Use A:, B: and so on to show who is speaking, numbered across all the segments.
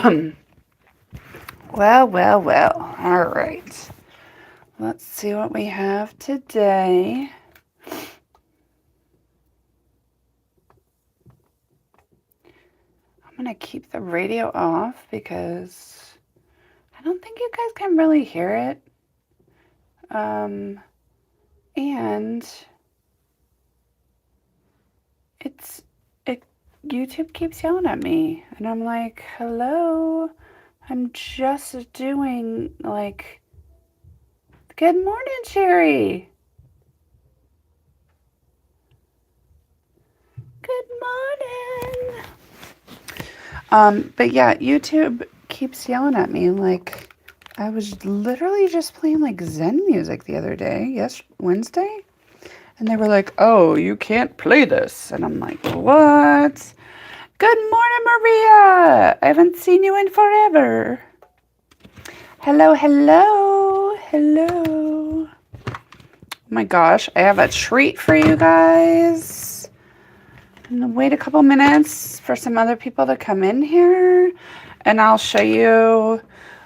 A: Well, well, well. All right. Let's see what we have today. I'm going to keep the radio off because I don't think you guys can really hear it. And YouTube keeps yelling at me. And I'm like, hello? I'm just doing, like, good morning, Sherry. Good morning. But yeah, YouTube keeps yelling at me. Like, I was literally just playing, like, Zen music the other day, Wednesday. And they were like, oh, you can't play this. And I'm like, what? Good morning, Maria. I haven't seen you in forever. Hello, hello, hello. Oh my gosh, I have a treat for you guys. I'm gonna wait a couple minutes for some other people to come in here, and I'll show you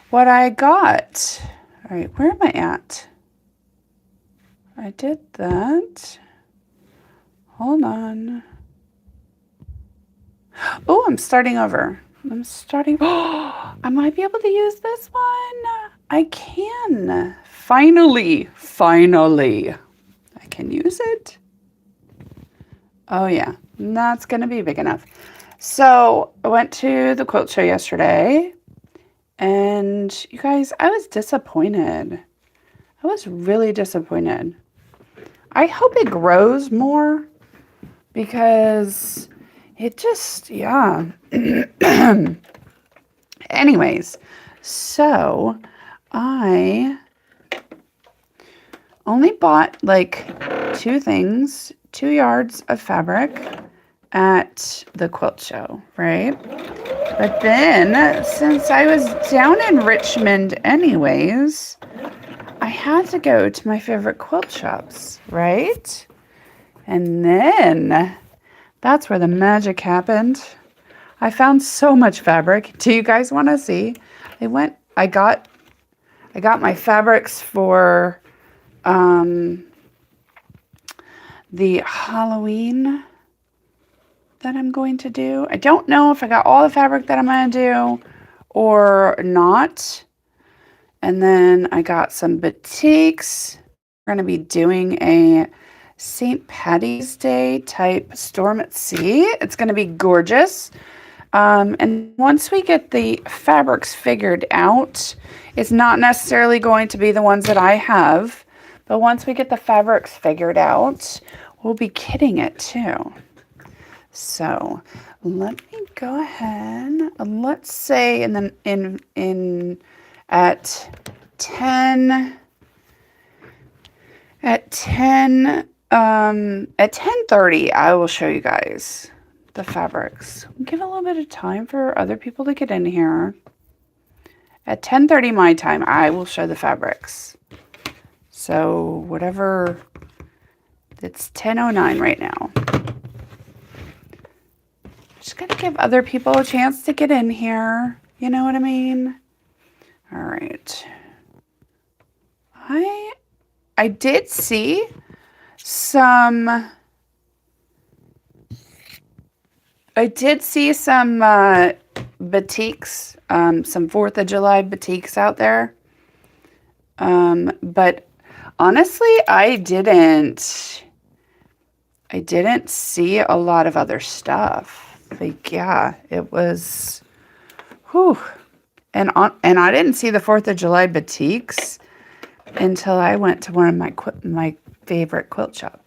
A: what I got. All right, where am I at? I did that. Hold on. Oh, I'm starting over. Oh, I might be able to use this one. I can. Finally. I can use it. Oh, yeah. That's going to be big enough. So I went to the quilt show yesterday. And you guys, I was disappointed. I was really disappointed. I hope it grows more because it just, yeah. Anyways, so I only bought like 2 yards of fabric at the quilt show, right? But then, since I was down in Richmond anyways, I had to go to my favorite quilt shops, right? And then that's where the magic happened. I found so much fabric. Do you guys want to see? I got my fabrics for the Halloween that I'm going to do. I don't know if I got all the fabric that I'm going to do or not. And then I got some batiks. We're going to be doing a St. Patty's Day type storm at sea. It's going to be gorgeous. And once we get the fabrics figured out, it's not necessarily going to be the ones that I have, but once we get the fabrics figured out, we'll be kitting it too. So let me go ahead. Let's say at 10:30, I will show you guys the fabrics. Give a little bit of time for other people to get in here. At 10:30 my time, I will show the fabrics. So whatever, it's 10:09 right now. Just gotta give other people a chance to get in here. You know what I mean? All right. I did see some batiks, some 4th of July batiks out there. But honestly, I didn't see a lot of other stuff. Like, yeah, it was, whew. And I didn't see the 4th of July batiks until I went to one of my favorite quilt shop.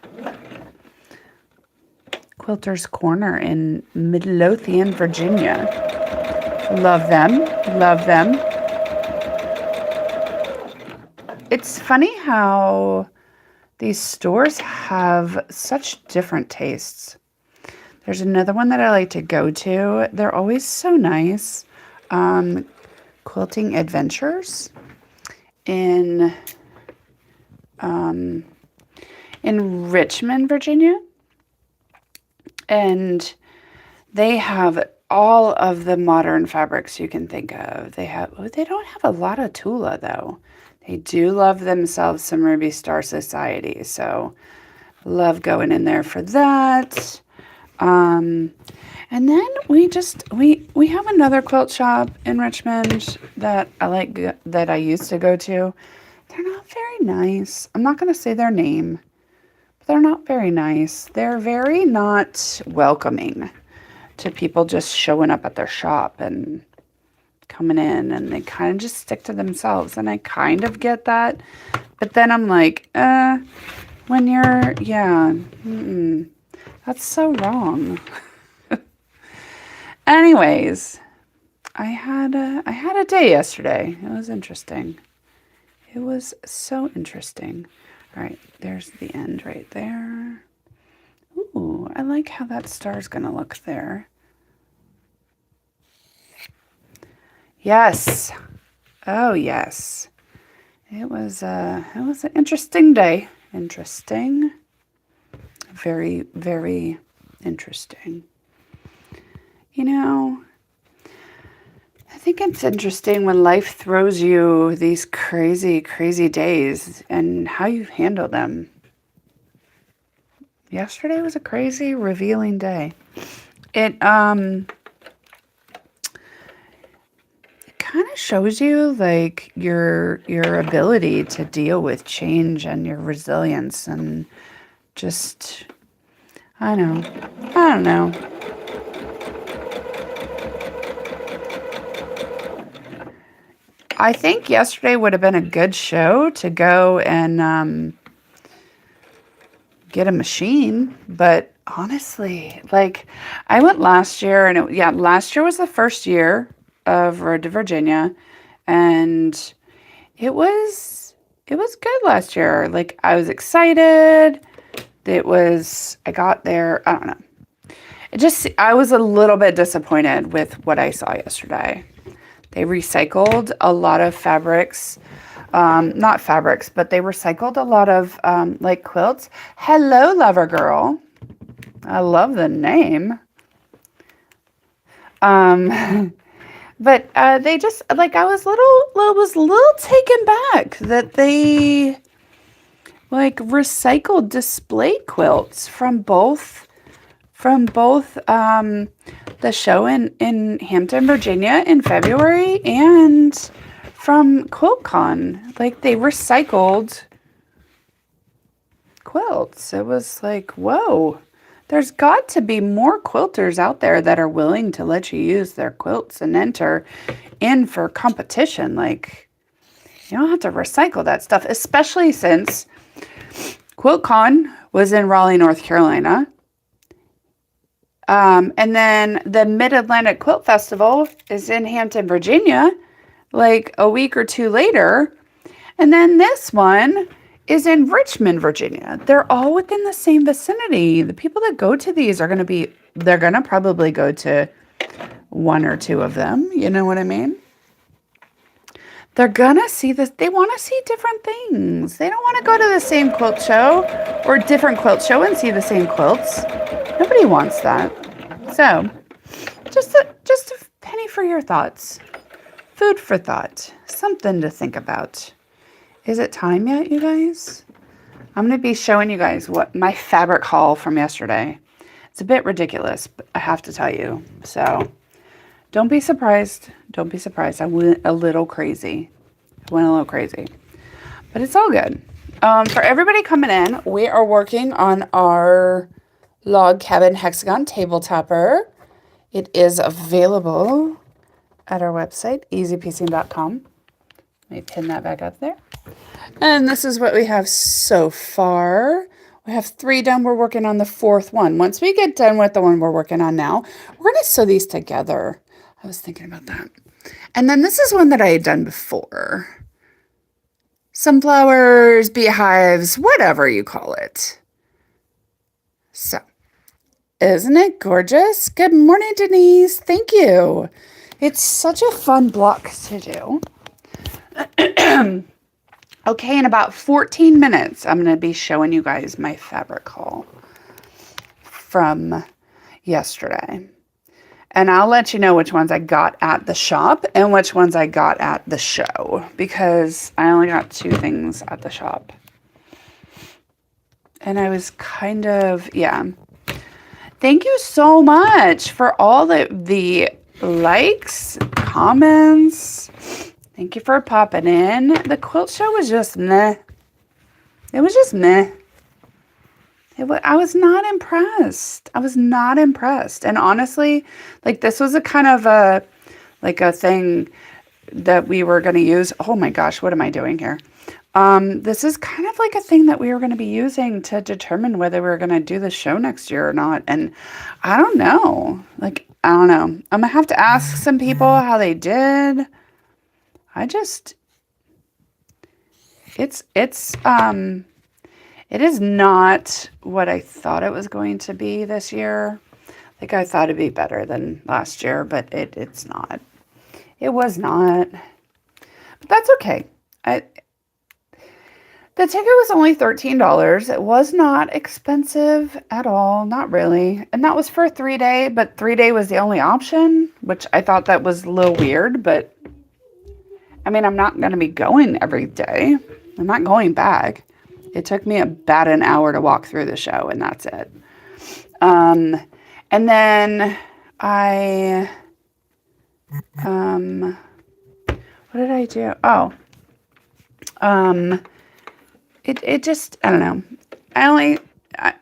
A: Quilter's Corner in Midlothian, Virginia. Love them. Love them. It's funny how these stores have such different tastes. There's another one that I like to go to. They're always so nice. Quilting Adventures in Richmond, Virginia. And they have all of the modern fabrics you can think of. They don't have a lot of Tula though. They do love themselves some Ruby Star Society, so love going in there for that. And then we have another quilt shop in Richmond that I like, that I used to go to. They're not very nice. I'm not going to say their name, but they're not very nice. They're very not welcoming to people just showing up at their shop and coming in, and they kind of just stick to themselves. And I kind of get that. But then I'm like, when you're, yeah, that's so wrong. Anyways, I had a day yesterday. It was interesting. It was so interesting. All right, there's the end right there. Ooh, I like how that star's gonna look there. Yes. Oh yes. It was an interesting day. Interesting. Very, very interesting. You know, I think it's interesting when life throws you these crazy, crazy days and how you handle them. Yesterday was a crazy, revealing day. It kind of shows you like your ability to deal with change and your resilience, and just, I don't know. I think yesterday would have been a good show to go and get a machine, but honestly, like, I went last year, and last year was the first year of Road to Virginia, and it was good last year. Like, I was excited. I got there, I don't know. I was a little bit disappointed with what I saw yesterday. They recycled a lot of fabrics, not fabrics, but they recycled a lot of like quilts. Hello, Lover Girl. I love the name. But they just, like, I was a little taken back that they like recycled display quilts from both the show in Hampton, Virginia in February, and from QuiltCon. Like, they recycled quilts. It was like, whoa, there's got to be more quilters out there that are willing to let you use their quilts and enter in for competition. Like, you don't have to recycle that stuff, especially since QuiltCon was in Raleigh, North Carolina. And then the Mid-Atlantic Quilt Festival is in Hampton, Virginia, like a week or two later. And then this one is in Richmond, Virginia. They're all within the same vicinity. The people that go to these they're going to probably go to one or two of them. You know what I mean? They're going to see this. They want to see different things. They don't want to go to the same quilt show or a different quilt show and see the same quilts. Nobody wants that. So, just a penny for your thoughts. Food for thought. Something to think about. Is it time yet, you guys? I'm going to be showing you guys what my fabric haul from yesterday. It's a bit ridiculous, but I have to tell you. So, don't be surprised. Don't be surprised. I went a little crazy. But it's all good. For everybody coming in, we are working on our log cabin hexagon table topper. It is available at our website, easypiecing.com. Let me pin that back up there. And this is what we have so far. We have 3 done. We're working on the 4th one. Once we get done with the one we're working on now, we're going to sew these together. I was thinking about that. And then this is one that I had done before. Sunflowers, beehives, whatever you call it. So, isn't it gorgeous? Good morning, Denise. Thank you. It's such a fun block to do. Okay, in about 14 minutes, I'm going to be showing you guys my fabric haul from yesterday. And I'll let you know which ones I got at the shop and which ones I got at the show, because I only got 2 things at the shop. And I was kind of, yeah. Thank you so much for all the likes, comments. Thank you for popping in. The quilt show was just meh. It was just meh. I was not impressed. I was not impressed. And honestly, like, this was a kind of a thing that we were going to use. Oh my gosh, what am I doing here? This is kind of like a thing that we were going to be using to determine whether we were going to do the show next year or not. And I don't know. Like, I don't know. I'm going to have to ask some people how they did. It is not what I thought it was going to be this year. Like, I thought it'd be better than last year, but it's not. It was not. But that's okay. The ticket was only $13. It was not expensive at all. Not really. And that was for a 3-day, but 3-day was the only option, which I thought that was a little weird, but I mean, I'm not going to be going every day. I'm not going back. It took me about an hour to walk through the show, and that's it. And then what did I do? Oh, it just, I don't know.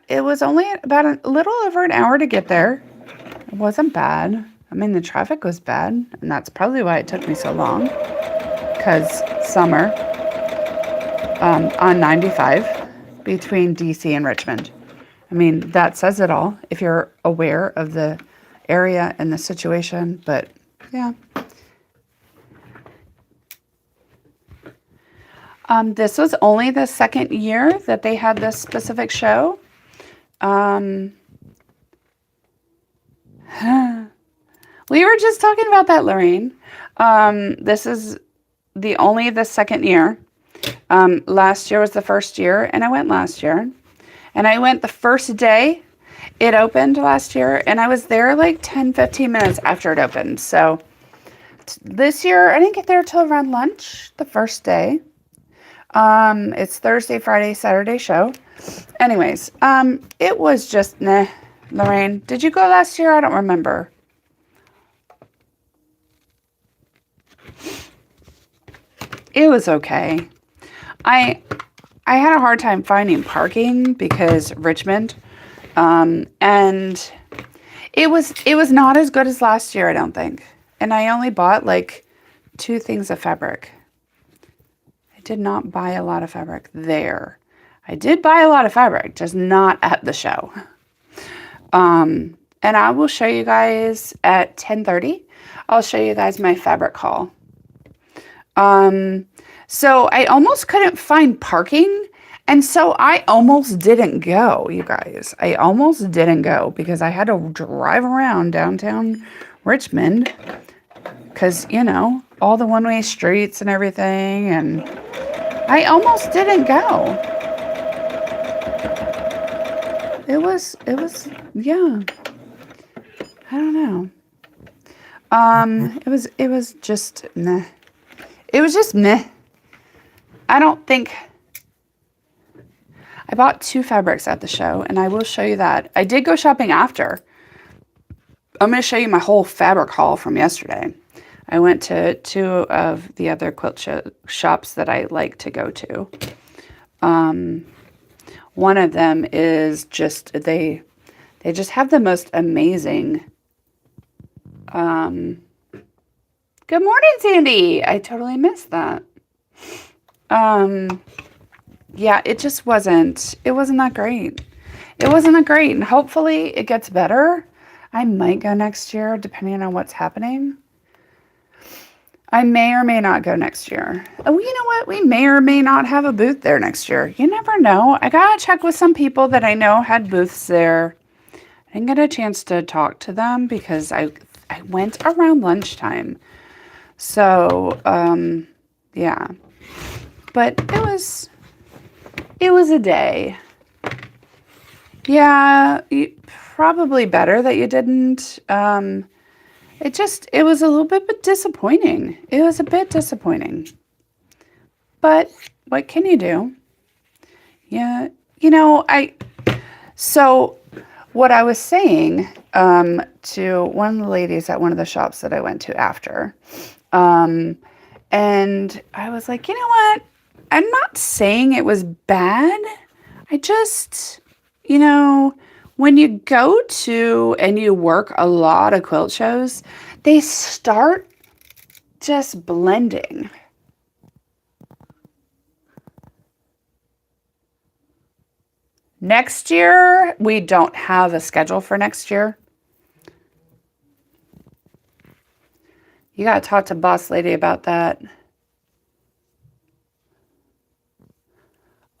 A: It was only about a little over an hour to get there. It wasn't bad. I mean, the traffic was bad, and that's probably why it took me so long, because summer. On 95 between DC and Richmond. I mean, that says it all if you're aware of the area and the situation, but yeah. This was only the 2nd year that they had this specific show. We were just talking about that, Lorraine. This is the 2nd year. Last year was the 1st year, and I went last year. And I went the first day it opened last year, and I was there like 10, 15 minutes after it opened. So this year, I didn't get there till around lunch the first day. It's Thursday, Friday, Saturday show. Anyways, it was just, nah. Lorraine, did you go last year? I don't remember. It was okay. I had a hard time finding parking because Richmond, and it was not as good as last year, I don't think. And I only bought like 2 things of fabric. I did not buy a lot of fabric there. I did buy a lot of fabric, just not at the show. And I will show you guys at 10:30. I'll show you guys my fabric haul. So I almost couldn't find parking, and so I almost didn't go, you guys. I almost didn't go because I had to drive around downtown Richmond because, you know, all the one-way streets and everything, and I almost didn't go. It was, yeah. I don't know. It was just meh. It was just meh. I don't think... I bought 2 fabrics at the show, and I will show you that. I did go shopping after. I'm going to show you my whole fabric haul from yesterday. I went to 2 of the other quilt shops that I like to go to. One of them is just, they just have the most amazing... Good morning, Sandy. I totally missed that. Yeah, it just wasn't that great. It wasn't that great, and hopefully it gets better. I might go next year, depending on what's happening. I may or may not go next year. Oh, you know what? We may or may not have a booth there next year. You never know. I gotta check with some people that I know had booths there. I didn't get a chance to talk to them because I went around lunchtime. So, yeah. But it was a day. Yeah, probably better that you didn't. it was a little bit disappointing. It was a bit disappointing. But what can you do? Yeah, so what I was saying to one of the ladies at one of the shops that I went to after, and I was like, you know what? I'm not saying it was bad. I just, when you go to and you work a lot of quilt shows, they start just blending. Next year, we don't have a schedule for next year. You got to talk to boss lady about that.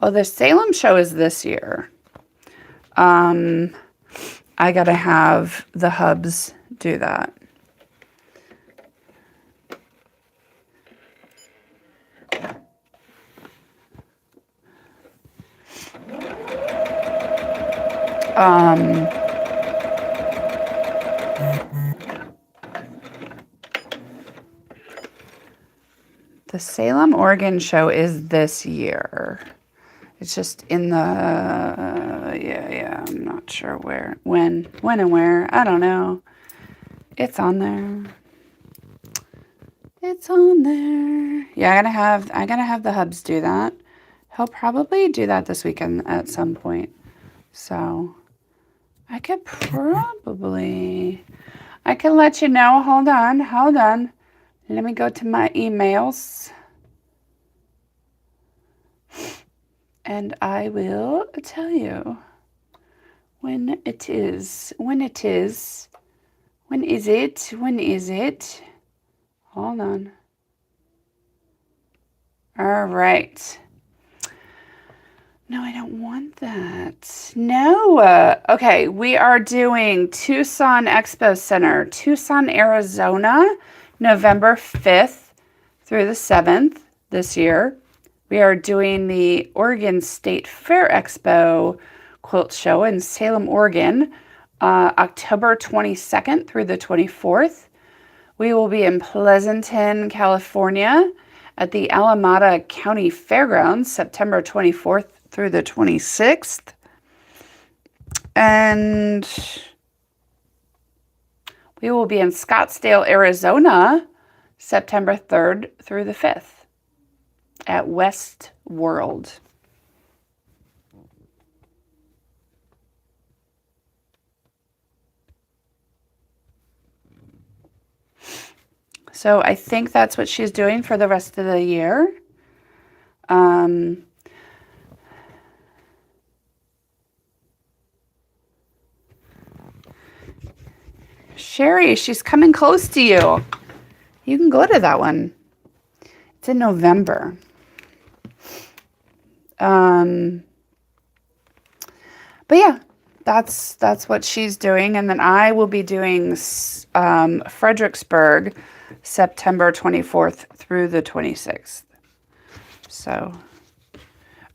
A: Oh, the Salem show is this year. I got to have the hubs do that. The Salem, Oregon show is this year. It's just in the, I'm not sure when and where. I don't know. It's on there. It's on there. Yeah, I gotta have the hubs do that. He'll probably do that this weekend at some point. So I could let you know. Hold on. Let me go to my emails. And I will tell you when it is. When is it? Hold on. All right. No, I don't want that. No. Okay, we are doing Tucson Expo Center, Tucson, Arizona, November 5th through the 7th this year. We are doing the Oregon State Fair Expo Quilt Show in Salem, Oregon, October 22nd through the 24th. We will be in Pleasanton, California at the Alameda County Fairgrounds, September 24th through the 26th. And we will be in Scottsdale, Arizona, September 3rd through the 5th at West World. So I think that's what she's doing for the rest of the year. Sherry, she's coming close to you. You can go to that one. It's in November. But yeah, that's what she's doing. And then I will be doing Fredericksburg, September 24th through the 26th. So,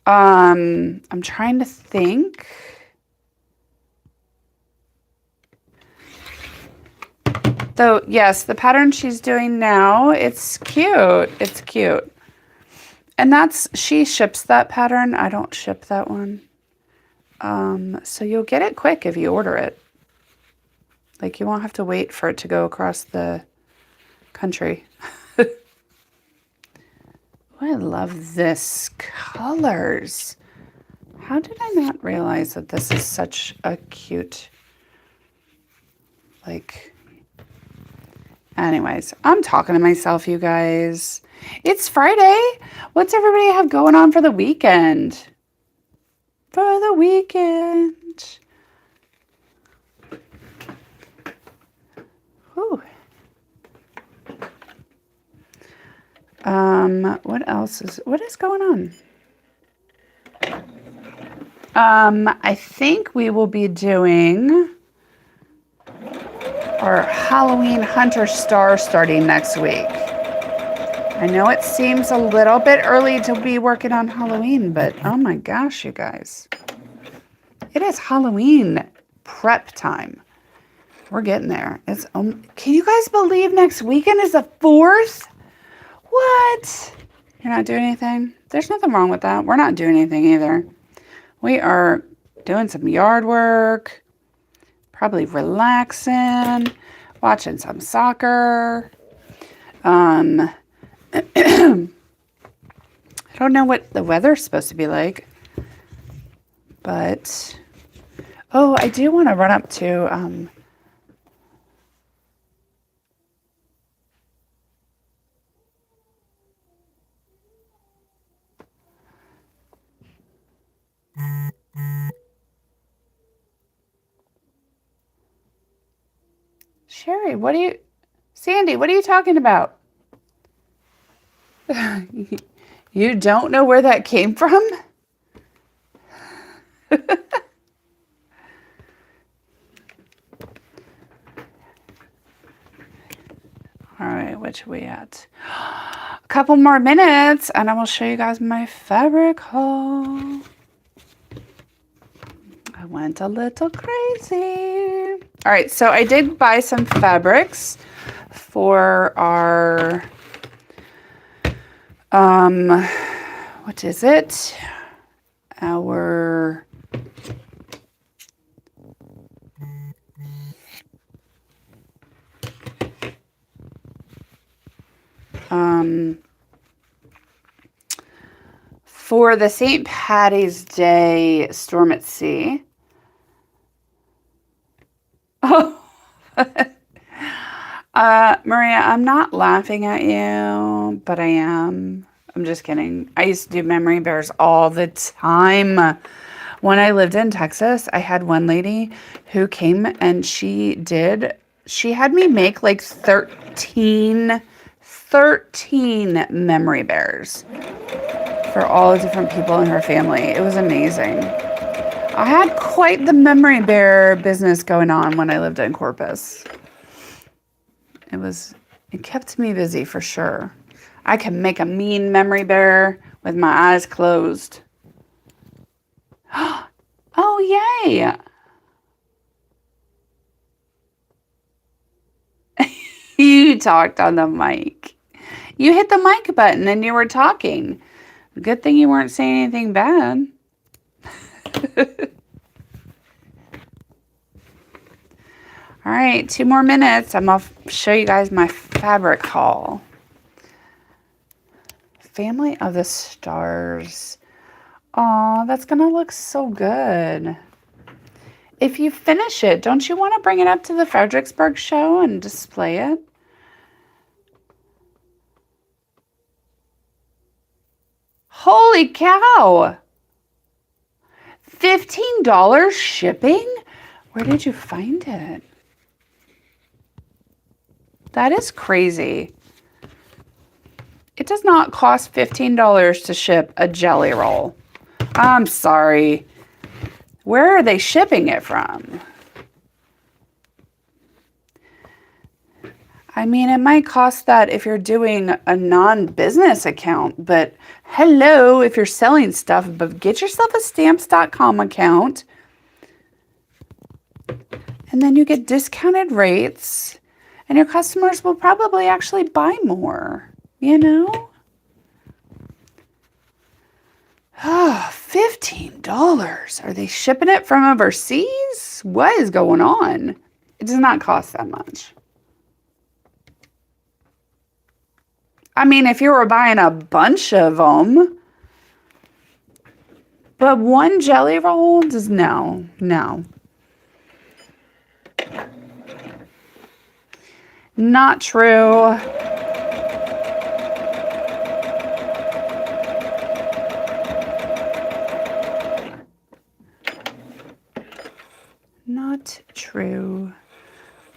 A: I'm trying to think. Though, yes, the pattern she's doing now, it's cute. It's cute. And she ships that pattern. I don't ship that one. So you'll get it quick if you order it. Like, you won't have to wait for it to go across the country. Oh, I love this colors. How did I not realize that this is such a cute, anyways, I'm talking to myself, you guys. It's Friday. What's everybody have going on for the weekend? For the weekend. Whew. What is going on? I think we will be doing our Halloween Hunter Star starting next week. I know it seems a little bit early to be working on Halloween, but oh my gosh, you guys. It is Halloween prep time. We're getting there. It's can you guys believe next weekend is the 4th? What? You're not doing anything? There's nothing wrong with that. We're not doing anything either. We are doing some yard work, probably relaxing, watching some soccer. I don't know what the weather's supposed to be like, but oh, I do want to run up to Sherry, Sandy, what are you talking about? You don't know where that came from? All right, which are we at? A couple more minutes, and I will show you guys my fabric haul. I went a little crazy. All right, so I did buy some fabrics for our, what is it? Our for the St. Patty's Day Storm at Sea. Oh, Maria, I'm not laughing at you, but I am. I'm just kidding. I used to do memory bears all the time. When I lived in Texas, I had one lady who came and she had me make like 13 memory bears for all the different people in her family. It was amazing. I had quite the memory bear business going on when I lived in Corpus. It kept me busy for sure. I can make a mean memory bear with my eyes closed. Oh, yay! You talked on the mic. You hit the mic button and you were talking. Good thing you weren't saying anything bad. All right, 2 more minutes. I'm going to show you guys my fabric haul. Family of the Stars. Aw, that's going to look so good. If you finish it, don't you want to bring it up to the Fredericksburg show and display it? Holy cow! $15 shipping? Where did you find it? That is crazy. It does not cost $15 to ship a jelly roll. I'm sorry. Where are they shipping it from? I mean, it might cost that if you're doing a non-business account, but hello, if you're selling stuff, but get yourself a stamps.com account and then you get discounted rates and your customers will probably actually buy more, you know? Oh, $15. Are they shipping it from overseas? What is going on? It does not cost that much. I mean, if you were buying a bunch of them, but one jelly roll does no. Not true. Not true.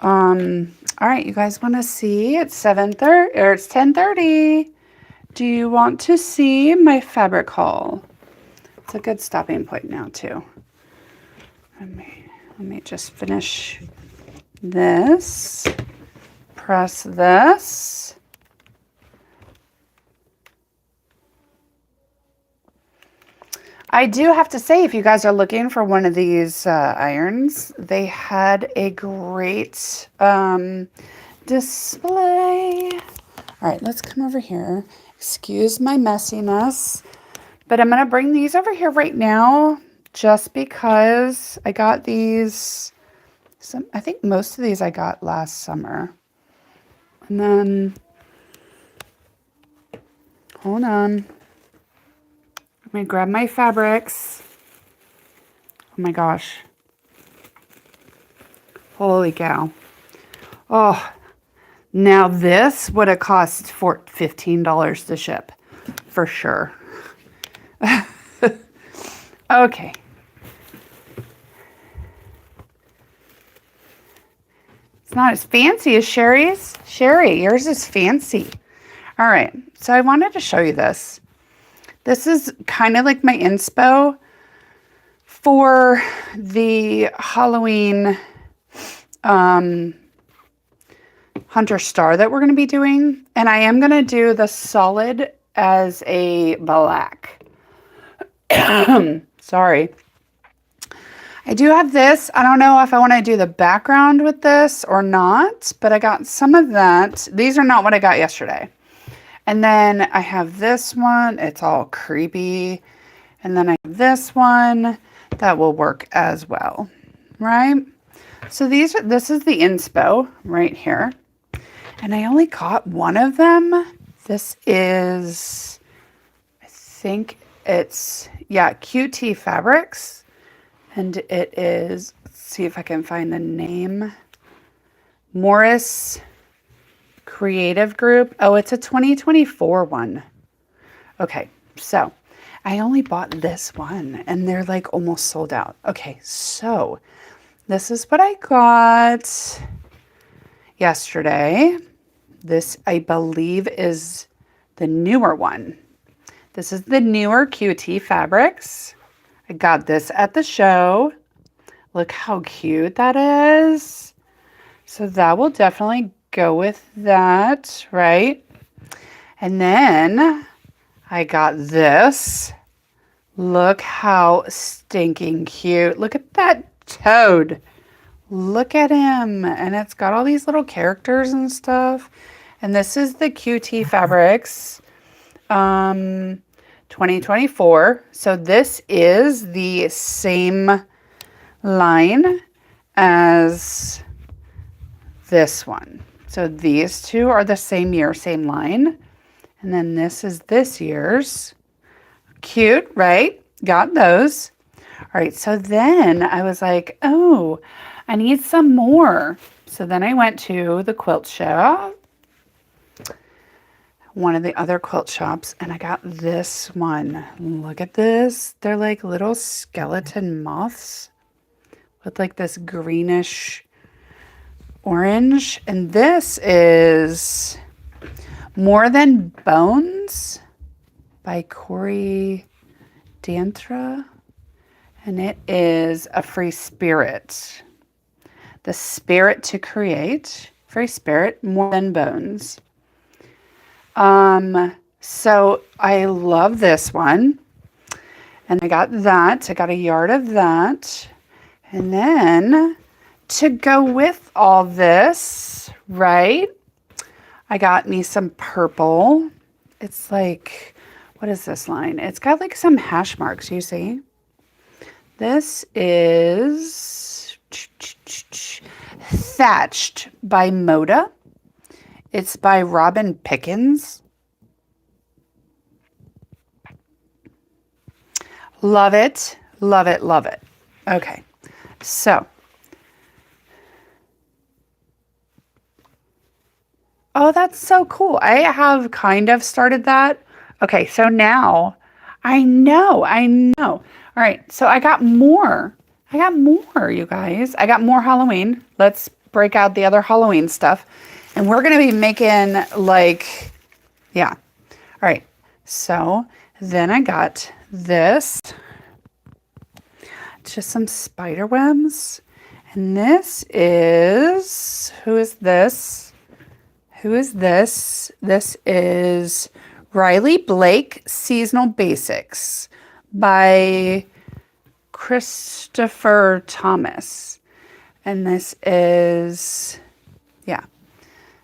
A: All right, you guys want to see? It's 7:30 or it's 10:30. Do you want to see my fabric haul? It's a good stopping point now too. Let me just finish this. Press this. I do have to say, if you guys are looking for one of these irons, they had a great display. All right, let's come over here. Excuse my messiness, but I'm going to bring these over here right now just because I got these. I think most of these I got last summer. And then, hold on. I'm going to grab my fabrics. Oh my gosh. Holy cow. Oh, now this would have cost $15 to ship for sure. Okay. It's not as fancy as Sherry's. Sherry, yours is fancy. All right, so I wanted to show you this. This is kind of like my inspo for the Halloween Hunter Star that we're going to be doing. And I am going to do the solid as a black. Sorry. I do have this. I don't know if I want to do the background with this or not, but I got some of that. These are not what I got yesterday. And then I have this one. It's all creepy. And then I have this one that will work as well, right? So this is the inspo right here. And I only got one of them. This is, I think it's, yeah, QT Fabrics. And it is, let's see if I can find the name. Morris Creative Group. Oh, it's a 2024 one. Okay, so I only bought this one and they're like almost sold out. Okay, so this is what I got yesterday. This, I believe, is the newer one. This is the newer QT Fabrics. I got this at the show. Look how cute that is. So that will definitely go with that, right? And then I got this. Look how stinking cute. Look at that toad. Look at him. And it's got all these little characters and stuff. And this is the QT Fabrics 2024. So this is the same line as this one. So these two are the same year, same line. And then this is this year's. Cute, right? Got those. All right, so then I was like, oh, I need some more. So then I went to the quilt shop, one of the other quilt shops, and I got this one. Look at this. They're like little skeleton moths with like this greenish orange. And this is More Than Bones by Corey Dantra. And it is a free spirit. The spirit to create. Free spirit, More Than Bones. So I love this one. And I got that. I got a yard of that. And then to go with all this, right? I got me some purple. It's like, what is this line? It's got like some hash marks, you see? This is Thatched by Moda. It's by Robin Pickens. Love it, love it, love it. Okay, so. Oh, that's so cool. I have kind of started that. Okay, so now I know. All right, so I got more, you guys. I got more Halloween. Let's break out the other Halloween stuff. And we're going to be making like, yeah. All right, so then I got this. It's just some spider webs. And this is, who is this? Who is this? This is Riley Blake Seasonal Basics by Christopher Thomas. And this is, yeah.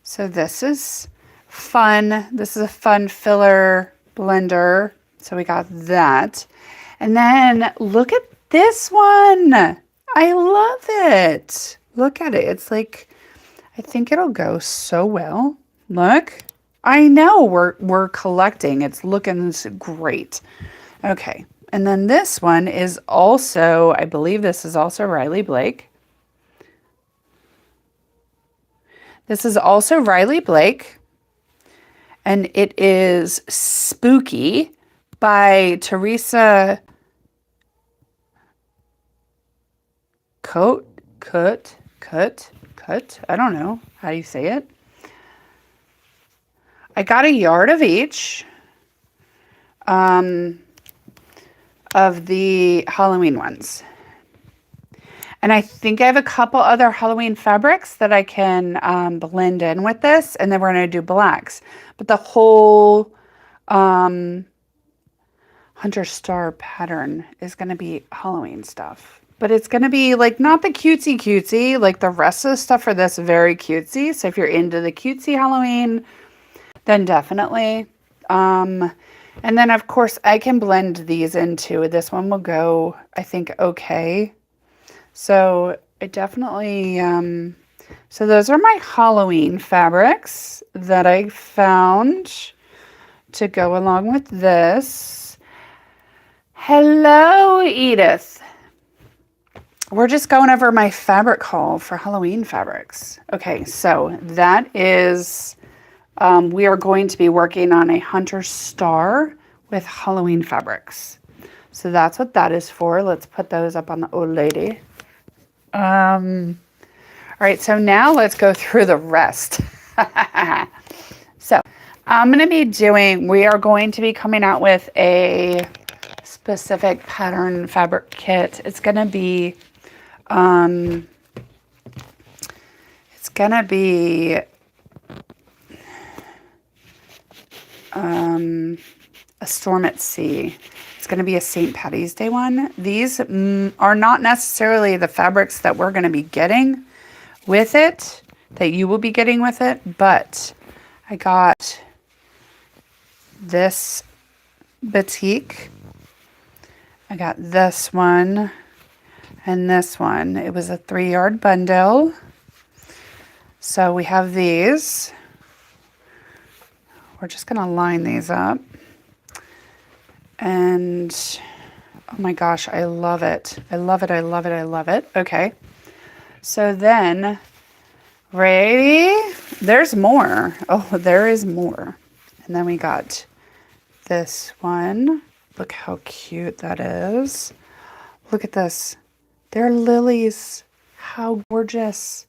A: So this is fun. This is a fun filler blender. So we got that. And then look at this one. I love it. Look at it. It's like, I think it'll go so well. Look. I know we're collecting. It's looking great. Okay. And then this one is also, I believe this is also Riley Blake. This is also Riley Blake. And it is Spooky by Teresa Cut. I don't know how you say it. I got a yard of each of the Halloween ones. And I think I have a couple other Halloween fabrics that I can blend in with this. And then we're going to do blacks. But the whole Hunter Star pattern is going to be Halloween stuff. But it's going to be like not the cutesy, like the rest of the stuff for this very cutesy. So if you're into the cutesy Halloween, then definitely. And then of course I can blend these into, this one will go, I think, okay. So I definitely, so those are my Halloween fabrics that I found to go along with this. Hello, Edith. We're just going over my fabric haul for Halloween fabrics. Okay, so that is, we are going to be working on a Hunter Star with Halloween fabrics. So that's what that is for. Let's put those up on the old lady. All right, so now let's go through the rest. So I'm going to be doing, we are going to be coming out with a specific pattern fabric kit. It's going to be, a Storm at Sea. It's going to be a St. Patty's Day one. These are not necessarily the fabrics that we're going to be getting with it, that you will be getting with it, but I got this batik. I got this one and this one. It was a 3-yard bundle. So we have these. We're just going to line these up. And oh my gosh, I love it. I love it. I love it. I love it. Okay. So then, ready? There's more. Oh, there is more. And then we got this one. Look how cute that is. Look at this. They're lilies. How gorgeous.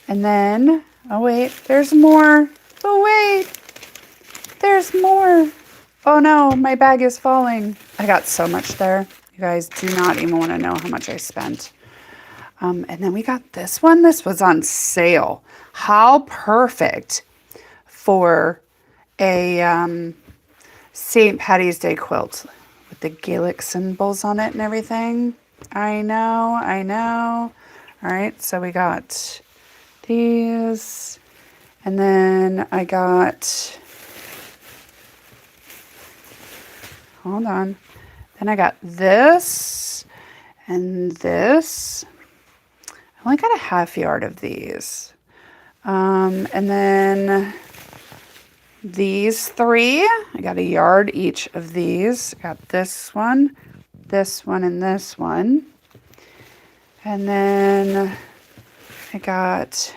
A: And then, oh wait, there's more. Oh wait, there's more. Oh no, my bag is falling. I got so much there. You guys do not even want to know how much I spent. And then we got this one. This was on sale. How perfect for a St. Patty's Day quilt with the Gaelic symbols on it and everything. I know, I know. All right, so we got these. And then I got, hold on. Then I got this and this. I only got a half yard of these. And then these 3. I got a yard each of these. I got this one, and this one. And then I got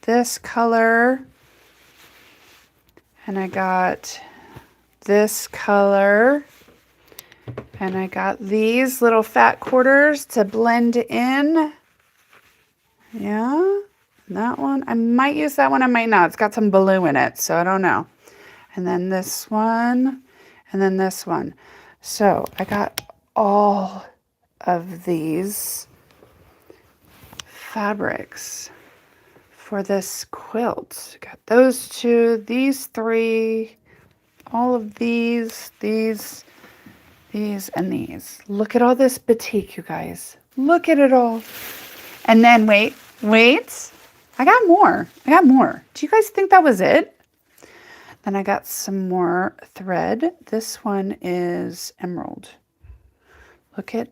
A: this color. And I got this color. And I got these little fat quarters to blend in. Yeah, that one. I might use that one, I might not. It's got some blue in it, so I don't know. And then this one, and then this one. So I got all of these fabrics for this quilt. Got those 2, these 3, all of these these, and these. Look at all this batik, you guys. Look at it all. And then, wait. I got more. Do you guys think that was it? Then I got some more thread. This one is emerald. Look at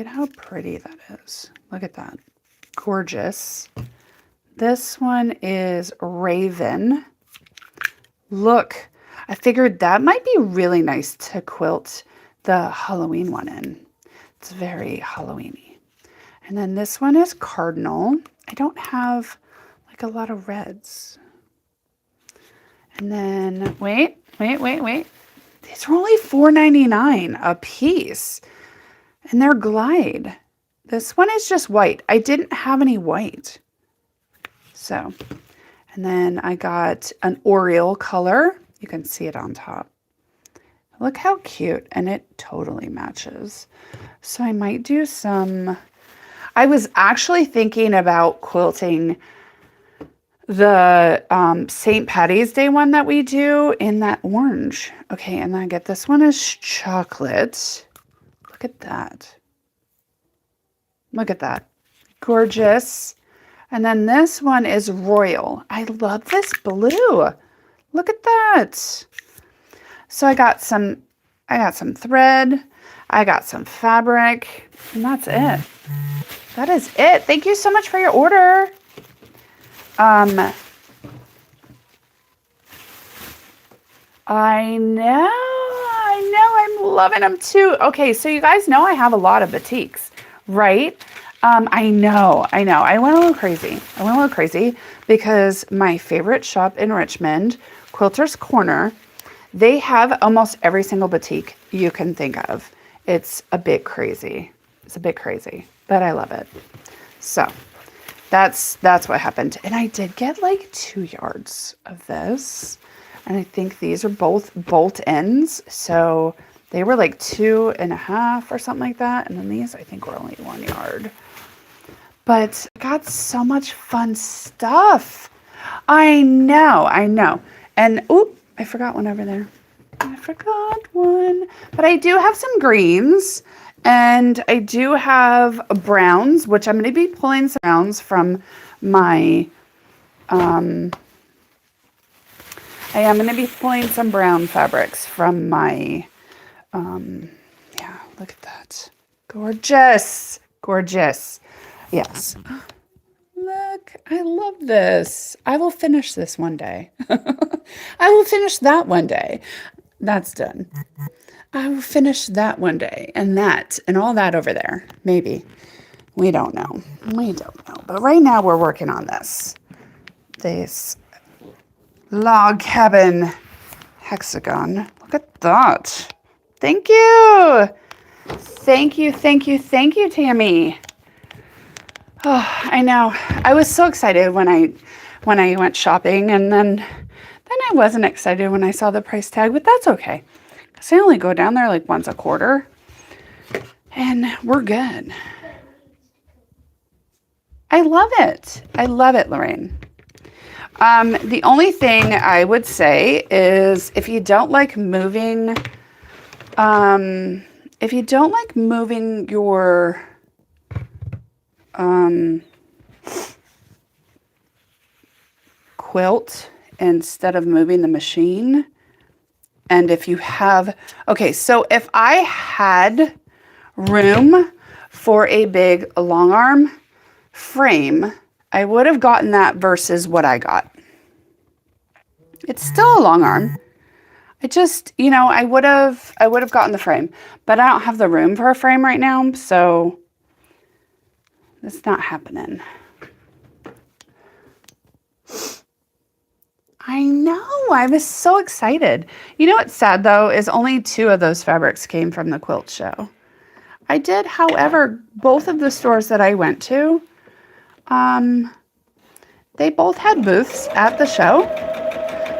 A: how pretty that is. Look at that. Gorgeous. This one is raven. Look, I figured that might be really nice to quilt the Halloween one in. It's very Halloween-y. And then this one is cardinal. I don't have like a lot of reds. And then, wait. These are only $4.99 a piece. And they're glide. This one is just white. I didn't have any white. So, and then I got an Oriole color. You can see it on top. Look how cute. And it totally matches. So I might do some... I was actually thinking about quilting the St. Patty's Day one that we do in that orange. Okay, and then I get this one is chocolate. Look at that. Look at that. Gorgeous. And then this one is royal. I love this blue. Look at that. So I got some thread. I got some fabric. And that's it. That is it. Thank you so much for your order. I know. I'm loving them too. Okay, so you guys know I have a lot of batiks, right? I know. I went a little crazy because my favorite shop in Richmond, Quilter's Corner, they have almost every single batik you can think of. It's a bit crazy. But I love it. So that's what happened. And I did get like 2 yards of this. And I think these are both bolt ends. So they were like 2.5 or something like that. And then these I think were only 1 yard. But I got so much fun stuff. I know. And oop, I forgot one over there. But I do have some greens. And I do have browns, which I'm going to be pulling some browns from my, I am going to be pulling some brown fabrics from my, yeah, look at that. Gorgeous. Yes. Look, I love this. I will finish this one day. I will finish that one day. That's done. I will finish that one day, and all that over there. Maybe. We don't know. But right now we're working on this log cabin hexagon. Look at that. Thank you. Thank you, Tammy. Oh, I know. I was so excited when I went shopping, and then I wasn't excited when I saw the price tag, but that's okay. So I only go down there like once a quarter, and we're good. I love it, Lorraine. The only thing I would say is if you don't like moving, your quilt instead of moving the machine. And if you have, okay, so if I had room for a big long arm frame, I would have gotten that versus what I got. It's still a long arm. I just, I would have gotten the frame, but I don't have the room for a frame right now, so it's not happening. I know. I was so excited. You know what's sad, though, is only 2 of those fabrics came from the quilt show. I did, however, both of the stores that I went to, they both had booths at the show,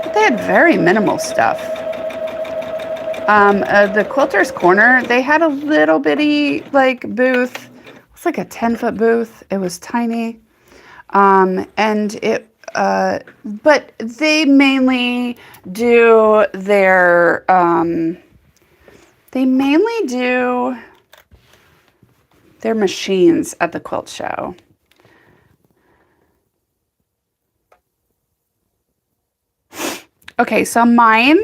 A: but they had very minimal stuff. The Quilter's Corner, they had a little bitty, booth. It's like a 10-foot booth. It was tiny. And it, but they mainly do their They mainly do their machines at the quilt show. Okay, so mine,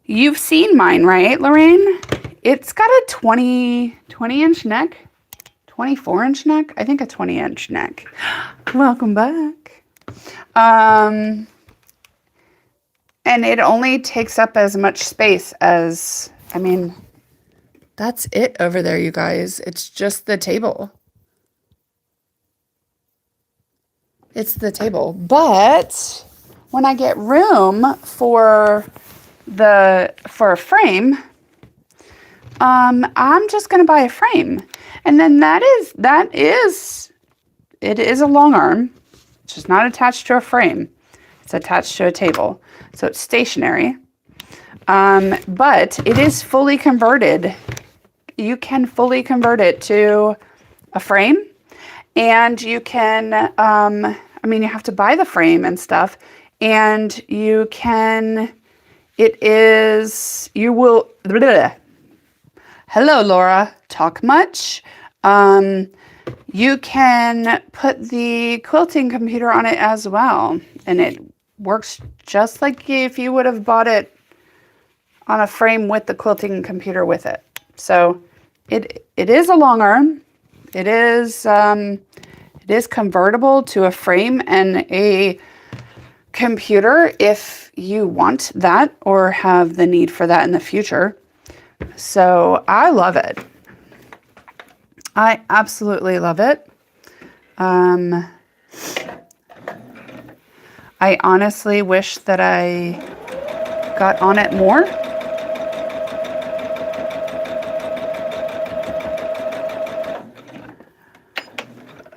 A: you've seen mine, right, Lorraine? It's got a 20-inch neck, 24-inch neck. I think a 20-inch neck. Welcome back. And it only takes up as much space as, I mean, that's it over there, you guys. It's just the table. It's the table. But when I get room for a frame, I'm just gonna buy a frame. And then it is a long arm. It's just not attached to a frame. It's attached to a table. So it's stationary. But it is fully converted. You can fully convert it to a frame, and you can, I mean, you have to buy the frame and stuff, and you can, you will, blah, blah, blah. Hello, Laura, talk much? You can put the quilting computer on it as well, and it works just like if you would have bought it on a frame with the quilting computer with it. So it is a long arm. It is convertible to a frame and a computer if you want that or have the need for that in the future. So I love it. I absolutely love it. I honestly wish that I got on it more.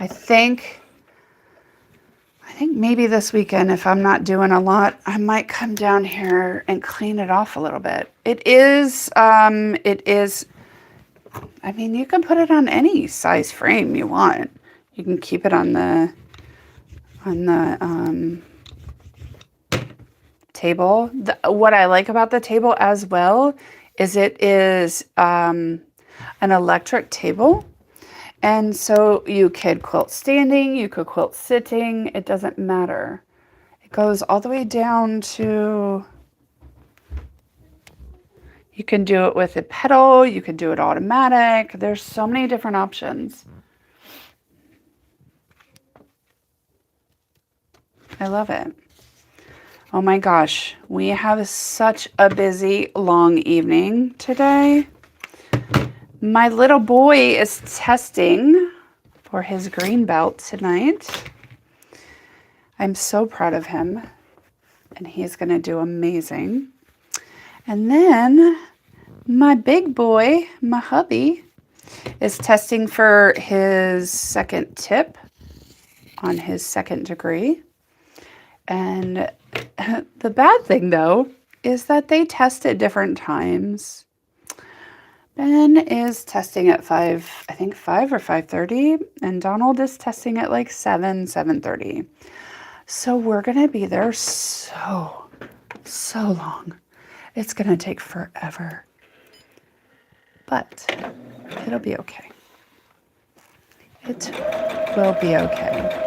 A: I think maybe this weekend, if I'm not doing a lot, I might come down here and clean it off a little bit. It is, I mean, you can put it on any size frame you want. You can keep it on the table. What I like about the table as well is it is an electric table. And so you could quilt standing, you could quilt sitting, it doesn't matter. It goes all the way down to, you can do it with a pedal, you can do it automatic. There's so many different options. I love it. Oh my gosh, we have such a busy, long evening today. My little boy is testing for his green belt tonight. I'm so proud of him, and he's going to do amazing. And then my big boy, my hubby, is testing for his second tip on his second degree. And the bad thing, though, is that they test at different times. Ben is testing at 5 or 5:30, and Donald is testing at like 7:30. So we're going to be there so long. It's going to take forever. But it'll be okay. It will be okay.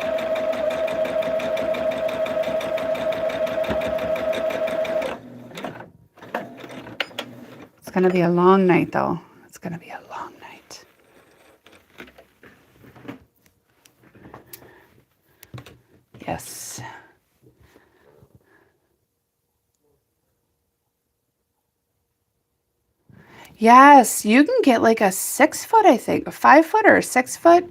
A: It's going to be a long night, though. It's going to be a long night. Yes. Yes, you can get like a 6 foot, I think, a 5 foot or a 6 foot.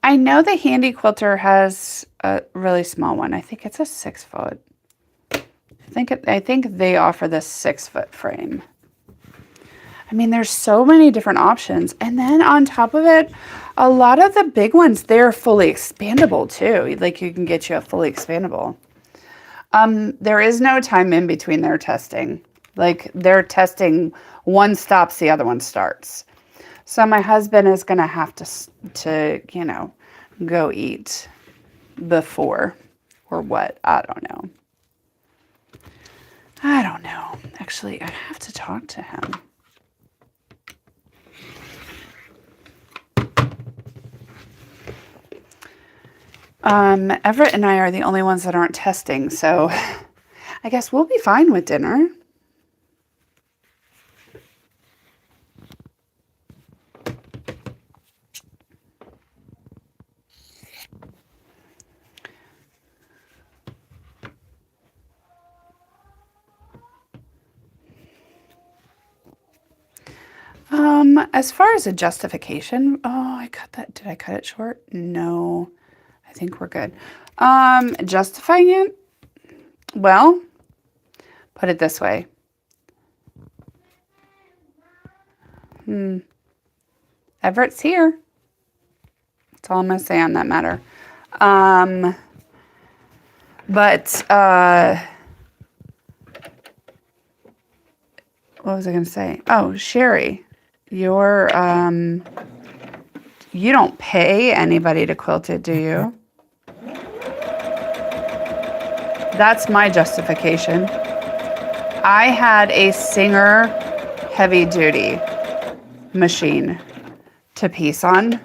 A: I know the Handy Quilter has a really small one. I think it's a 6 foot. I think they offer the 6 foot frame. I mean, there's so many different options. And then on top of it, a lot of the big ones, they're fully expandable too. Like you can get you a fully expandable. There is no time in between their testing. Like they're testing, one stops, the other one starts. So my husband is going to have to, you know, go eat before or what. I don't know. Actually, I have to talk to him. Everett and I are the only ones that aren't testing, so I guess we'll be fine with dinner. As far as a justification, oh, I cut that. Did I cut it short? No, I think we're good. Justifying it? Well, put it this way. Everett's here. That's all I'm going to say on that matter. What was I going to say? Oh, Sherry, you don't pay anybody to quilt it, do you? That's my justification. I had a Singer heavy duty machine to piece on,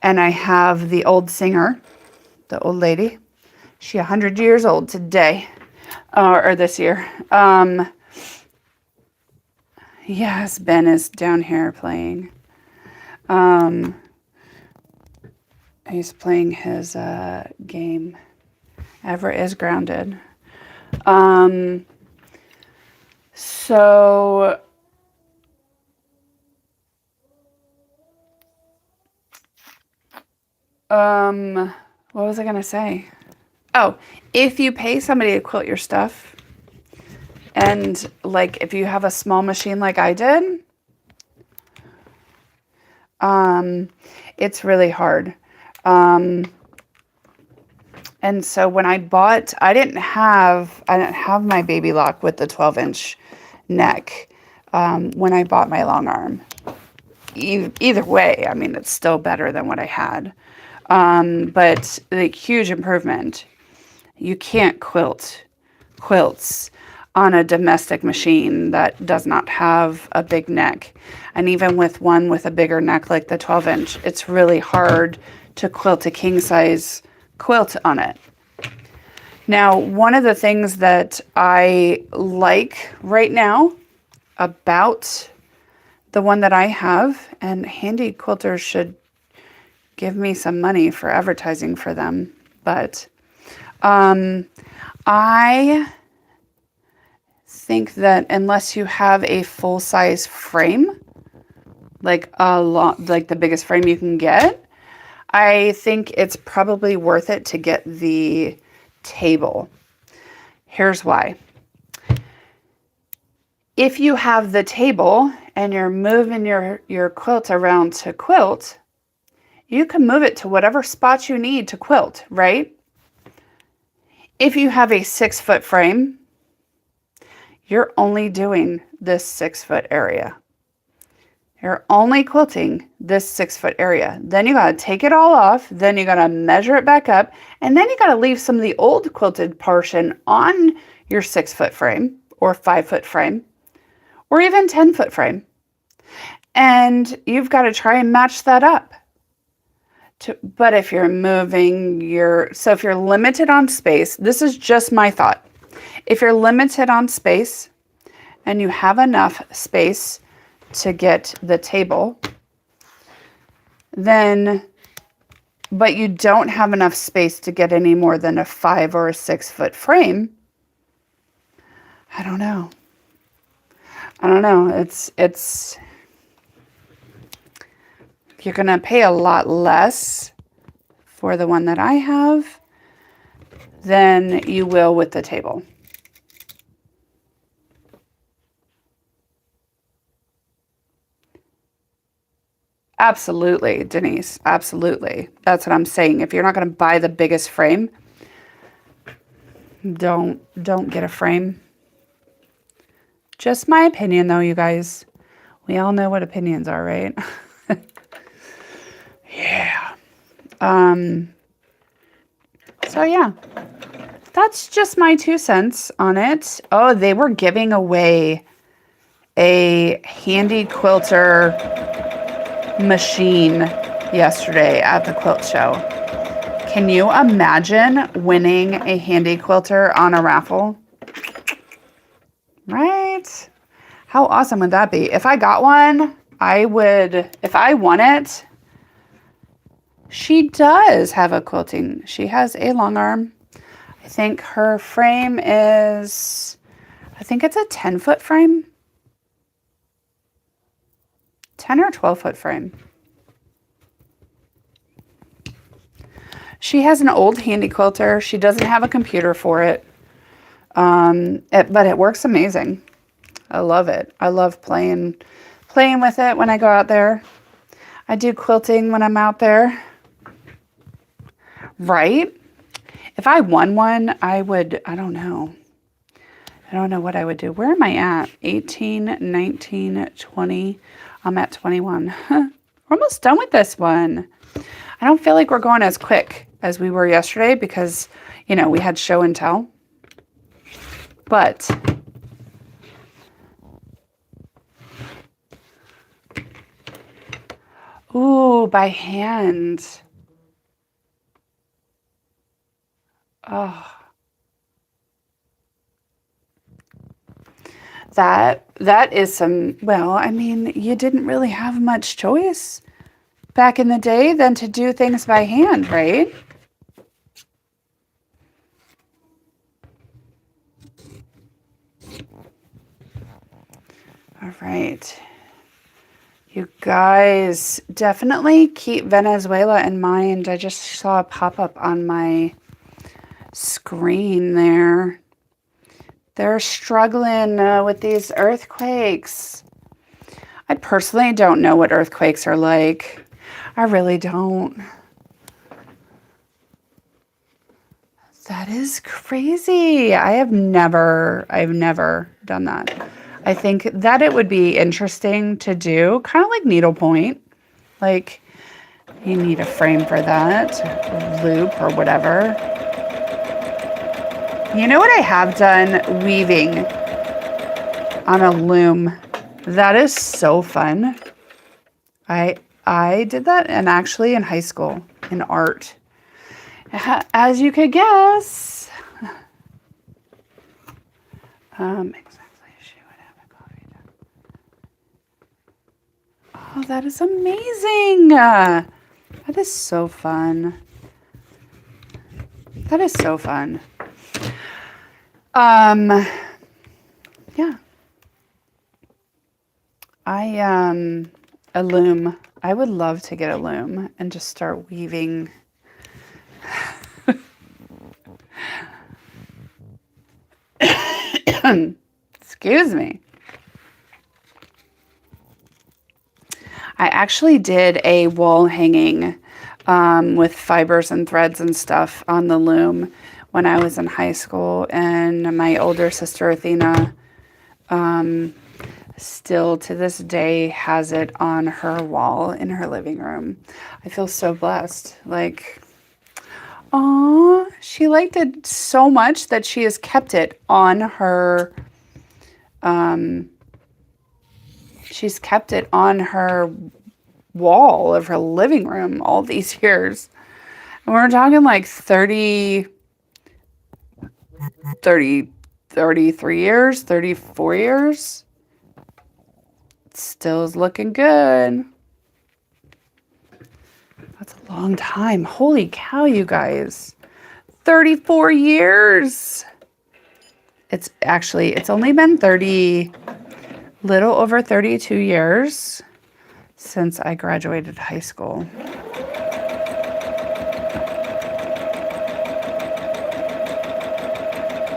A: and I have the old Singer, the old lady. She's 100 years old today, or this year. Yes, Ben is down here playing. He's playing his game. Everett is grounded. So what was I gonna say? Oh, if you pay somebody to quilt your stuff, and like if you have a small machine like I did, it's really hard. And so when I bought, I didn't have my baby lock with the 12-inch neck when I bought my long arm. Either way, I mean, it's still better than what I had. But the huge improvement, you can't quilt quilts on a domestic machine that does not have a big neck. And even with one with a bigger neck like the 12-inch, it's really hard to quilt a king size quilt on it. Now, one of the things that I like right now about the one that I have, and Handy Quilters should give me some money for advertising for them, but I think that unless you have a full-size frame, like the biggest frame you can get, I think it's probably worth it to get the table. Here's why. If you have the table and you're moving your quilt around to quilt, you can move it to whatever spot you need to quilt, right? If you have a 6-foot frame, you're only doing this 6-foot area. You're only quilting this 6-foot area. Then you gotta take it all off. Then you gotta measure it back up. And then you gotta leave some of the old quilted portion on your 6-foot frame or 5-foot frame or even 10-foot frame. And you've got to try and match that up. But if you're moving so if you're limited on space, this is just my thought. If you're limited on space and you have enough space to get the table, but you don't have enough space to get any more than a 5 or a 6-foot frame, I don't know. It's you're gonna pay a lot less for the one that I have than you will with the table. Absolutely, Denise. Absolutely. That's what I'm saying. If you're not going to buy the biggest frame, don't get a frame. Just my opinion, though, you guys. We all know what opinions are, right? Yeah. So yeah, that's just my 2 cents on it. Oh, they were giving away a Handy Quilter machine yesterday at the quilt show. Can you imagine winning a handy quilter on a raffle? Right? How awesome would that be? If I got one, I would, if I won it, she does have a quilting. She has a long arm. I think her frame is, I think it's a 10-foot frame. 10 or 12-foot frame. She has an old handy quilter. She doesn't have a computer for it. But it works amazing. I love it. I love playing with it when I go out there. I do quilting when I'm out there. Right? If I won one, I would, I don't know. I don't know what I would do. Where am I at? 18, 19, 20. I'm at 21. We're almost done with this one. I don't feel like we're going as quick as we were yesterday because, you know, we had show and tell. But ooh, by hand. Oh. That is some, well, I mean, you didn't really have much choice back in the day than to do things by hand, right? All right. You guys definitely keep Venezuela in mind. I just saw a pop-up on my screen there. They're struggling with these earthquakes. I personally don't know what earthquakes are like. I really don't. That is crazy. I've never done that. I think that it would be interesting to do, kind of like needlepoint. Like, you need a frame for that, loop or whatever. You know what I have done? Weaving on a loom. That is so fun. I did that and actually in high school in art. As you could guess. Exactly. She would have a coffee done. Oh, that is amazing. That is so fun. That is so fun. Yeah. A loom. I would love to get a loom and just start weaving. Excuse me. I actually did a wall hanging with fibers and threads and stuff on the loom when I was in high school, and my older sister Athena still to this day has it on her wall in her living room. I feel so blessed. Like, oh, she liked it so much that she has kept it on her, she's kept it on her wall of her living room all these years. And we're talking like 33 years, 34 years. Still is looking good. That's a long time. Holy cow, you guys. 34 years. It's only been little over 32 years since I graduated high school.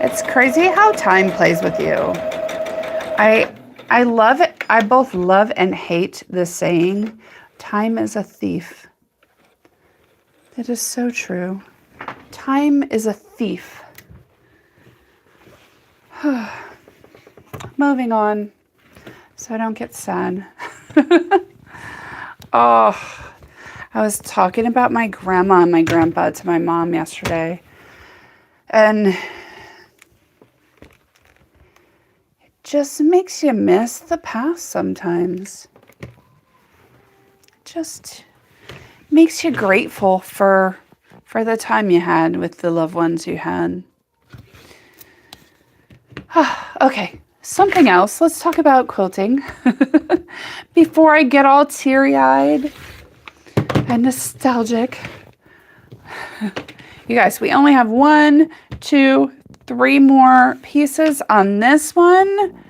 A: It's crazy how time plays with you. I love it. I both love and hate this saying, time is a thief. That is so true. Time is a thief. Moving on so I don't get sad. Oh, I was talking about my grandma and my grandpa to my mom yesterday. And it just makes you miss the past sometimes. Just makes you grateful for for the time you had with the loved ones you had. Okay, something else. Let's talk about quilting before I get all teary-eyed and nostalgic. You guys, we only have 1, 2, 3 more pieces on this one.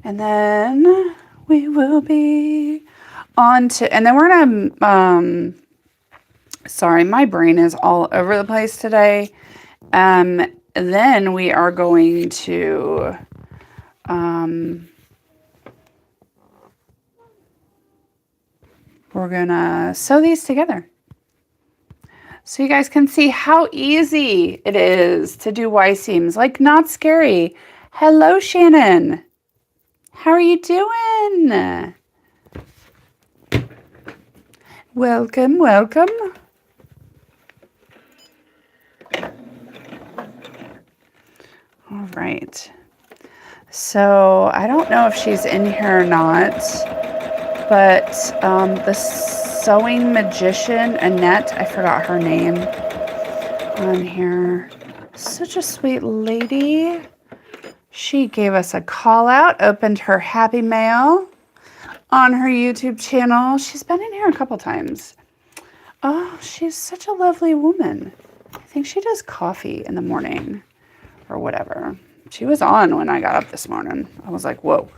A: And then we will be on to, and then we're going to, sorry, my brain is all over the place today. Then we are going to, we're going to sew these together. So you guys can see how easy it is to do Y seams, like not scary. Hello, Shannon. How are you doing? Welcome, welcome. All right. So I don't know if she's in here or not, but the sewing magician, Annette, I forgot her name on here. Such a sweet lady. She gave us a call out, opened her happy mail on her YouTube channel. She's been in here a couple times. Oh, she's such a lovely woman. I think she does coffee in the morning or whatever. She was on when I got up this morning. I was like, whoa,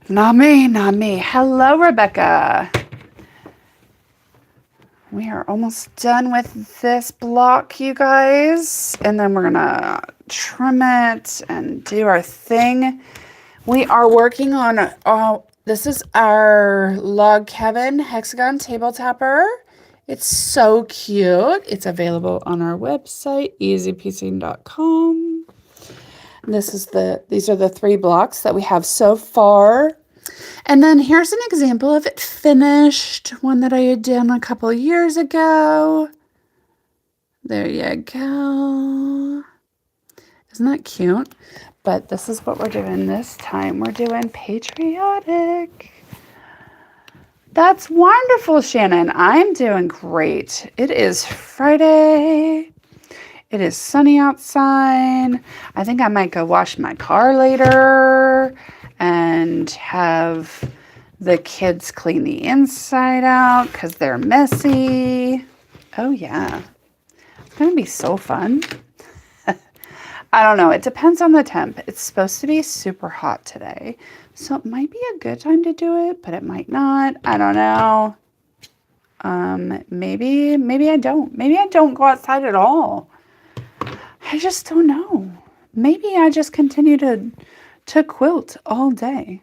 A: not me, not me. Hello, Rebecca. We are almost done with this block, you guys. And then we're gonna trim it and do our thing. We are working on, this is our log cabin hexagon table topper. It's so cute. It's available on our website, easypiecing.com. These are the 3 blocks that we have so far. And then here's an example of it finished, one that I had done a couple years ago. There you go. Isn't that cute? But this is what we're doing this time. We're doing patriotic. That's wonderful, Shannon. I'm doing great. It is Friday. It is sunny outside. I think I might go wash my car later and have the kids clean the inside out because they're messy. Oh, yeah. It's going to be so fun. I don't know. It depends on the temp. It's supposed to be super hot today. So it might be a good time to do it, but it might not. I don't know. Maybe I don't. Maybe I don't go outside at all. I just don't know. Maybe I just continue to quilt all day.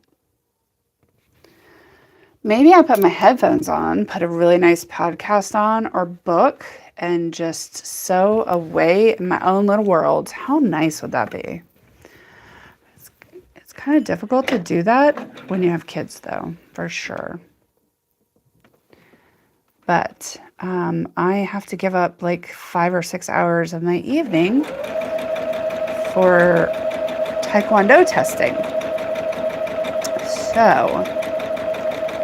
A: Maybe I put my headphones on, put a really nice podcast on or book, and just sew away in my own little world. How nice would that be? It's kind of difficult to do that when you have kids, though, for sure. But I have to give up like 5 or 6 hours of my evening for Taekwondo testing. So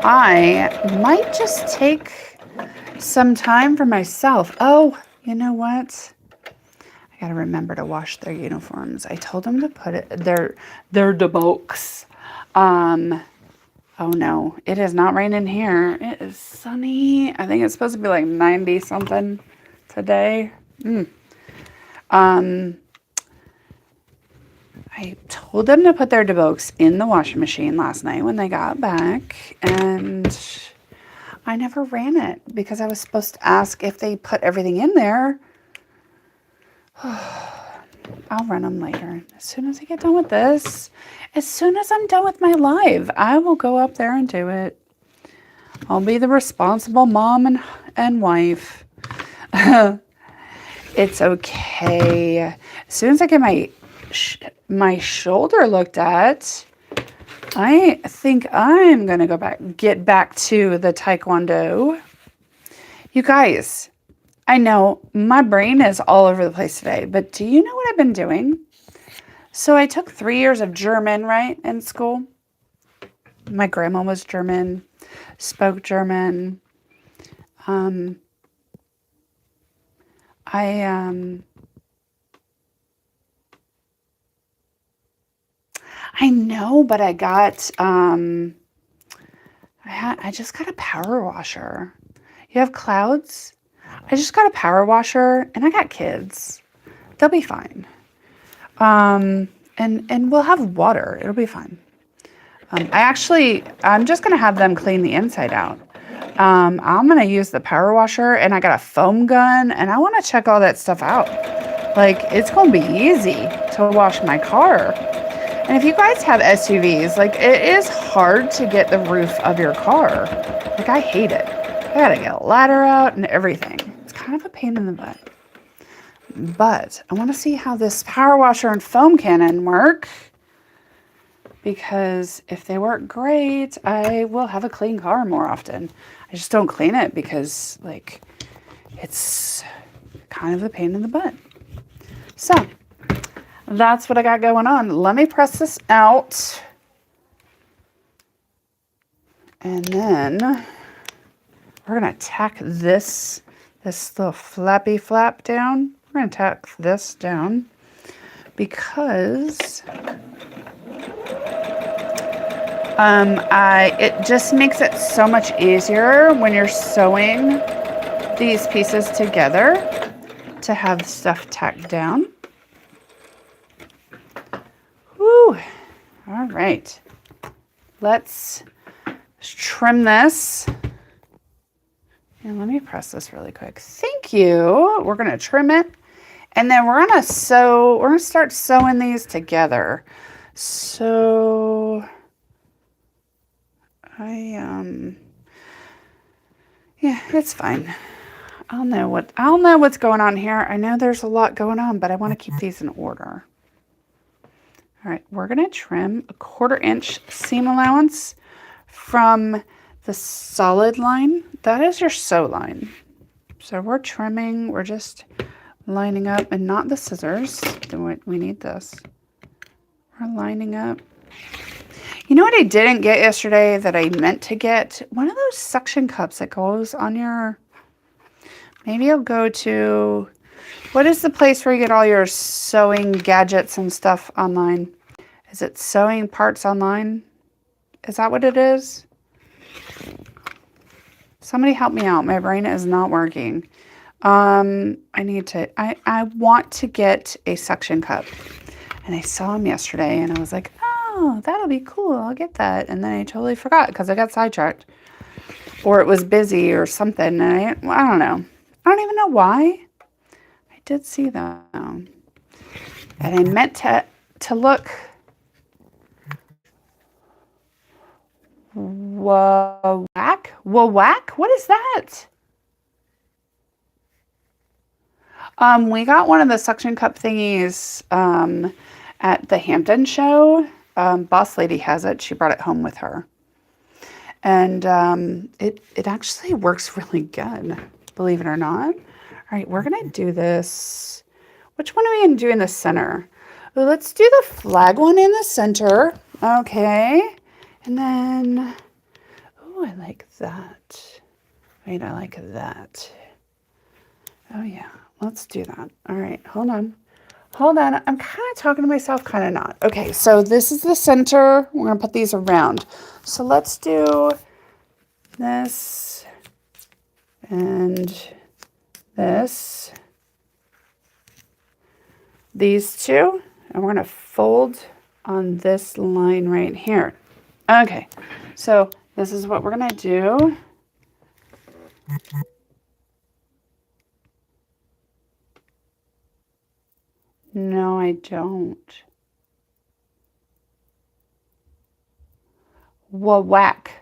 A: I might just take some time for myself. Oh, you know what? I gotta remember to wash their uniforms. I told them to put it, their debokes. Oh no, it is not raining here. It is sunny. I think it's supposed to be like 90 something today. I told them to put their debokes in the washing machine last night when they got back, and I never ran it because I was supposed to ask if they put everything in there. I'll run them later. As soon as I get done with this, as soon as I'm done with my live, I will go up there and do it. I'll be the responsible mom and wife. It's okay. As soon as I get my shoulder looked at, I think I'm going to get back to the Taekwondo. You guys, I know my brain is all over the place today, but do you know what I've been doing? So I took 3 years of German, right, in school. My grandma was German, spoke German. I know, but I got, I just got a power washer. You have clouds? I just got a power washer and I got kids. They'll be fine. And we'll have water. It'll be fine. I'm just going to have them clean the inside out. I'm going to use the power washer and I got a foam gun and I want to check all that stuff out. Like, it's going to be easy to wash my car. And if you guys have SUVs, like, it is hard to get the roof of your car. Like, I hate it. I got to get a ladder out and everything. It's kind of a pain in the butt. But I want to see how this power washer and foam cannon work. Because if they work great, I will have a clean car more often. I just don't clean it because, like, it's kind of a pain in the butt. So, that's what I got going on. Let me press this out. And then we're going to tack this little flappy flap down. We're going to tack this down because it just makes it so much easier when you're sewing these pieces together to have stuff tacked down. Whew. All right. Let's trim this. And let me press this really quick. Thank you. We're going to trim it. And then we're going to start sewing these together. So yeah, it's fine. I'll know what's going on here. I know there's a lot going on, but I want to keep these in order. All right, we're going to trim a 1/4 inch seam allowance from the solid line. That is your sew line. So we're trimming, we're just lining up, and not the scissors. We need this. We're lining up. You know what I didn't get yesterday that I meant to get? One of those suction cups that goes on your... Maybe I'll go to... What is the place where you get all your sewing gadgets and stuff online? Is it Sewing Parts Online? Is that what it is? Somebody help me out. My brain is not working. I want to get a suction cup. And I saw them yesterday and I was like, oh, that'll be cool. I'll get that. And then I totally forgot because I got sidetracked. Or it was busy or something. And I don't know. I don't even know why. I did see them. And I meant to look. Whack? What is that? We got one of the suction cup thingies at the Hampton show. Boss lady has it. She brought it home with her. And it actually works really good, believe it or not. All right, we're going to do this. Which one are we going to do in the center? Well, let's do the flag one in the center. Okay. And then, oh, I like that. Wait, I like that. Oh, yeah. Let's do that. All right, hold on. I'm kind of talking to myself, kind of not. Okay, so this is the center. We're going to put these around. So let's do this and this. These two. And we're going to fold on this line right here. Okay, so this is what we're going to do. No, I don't. Whack.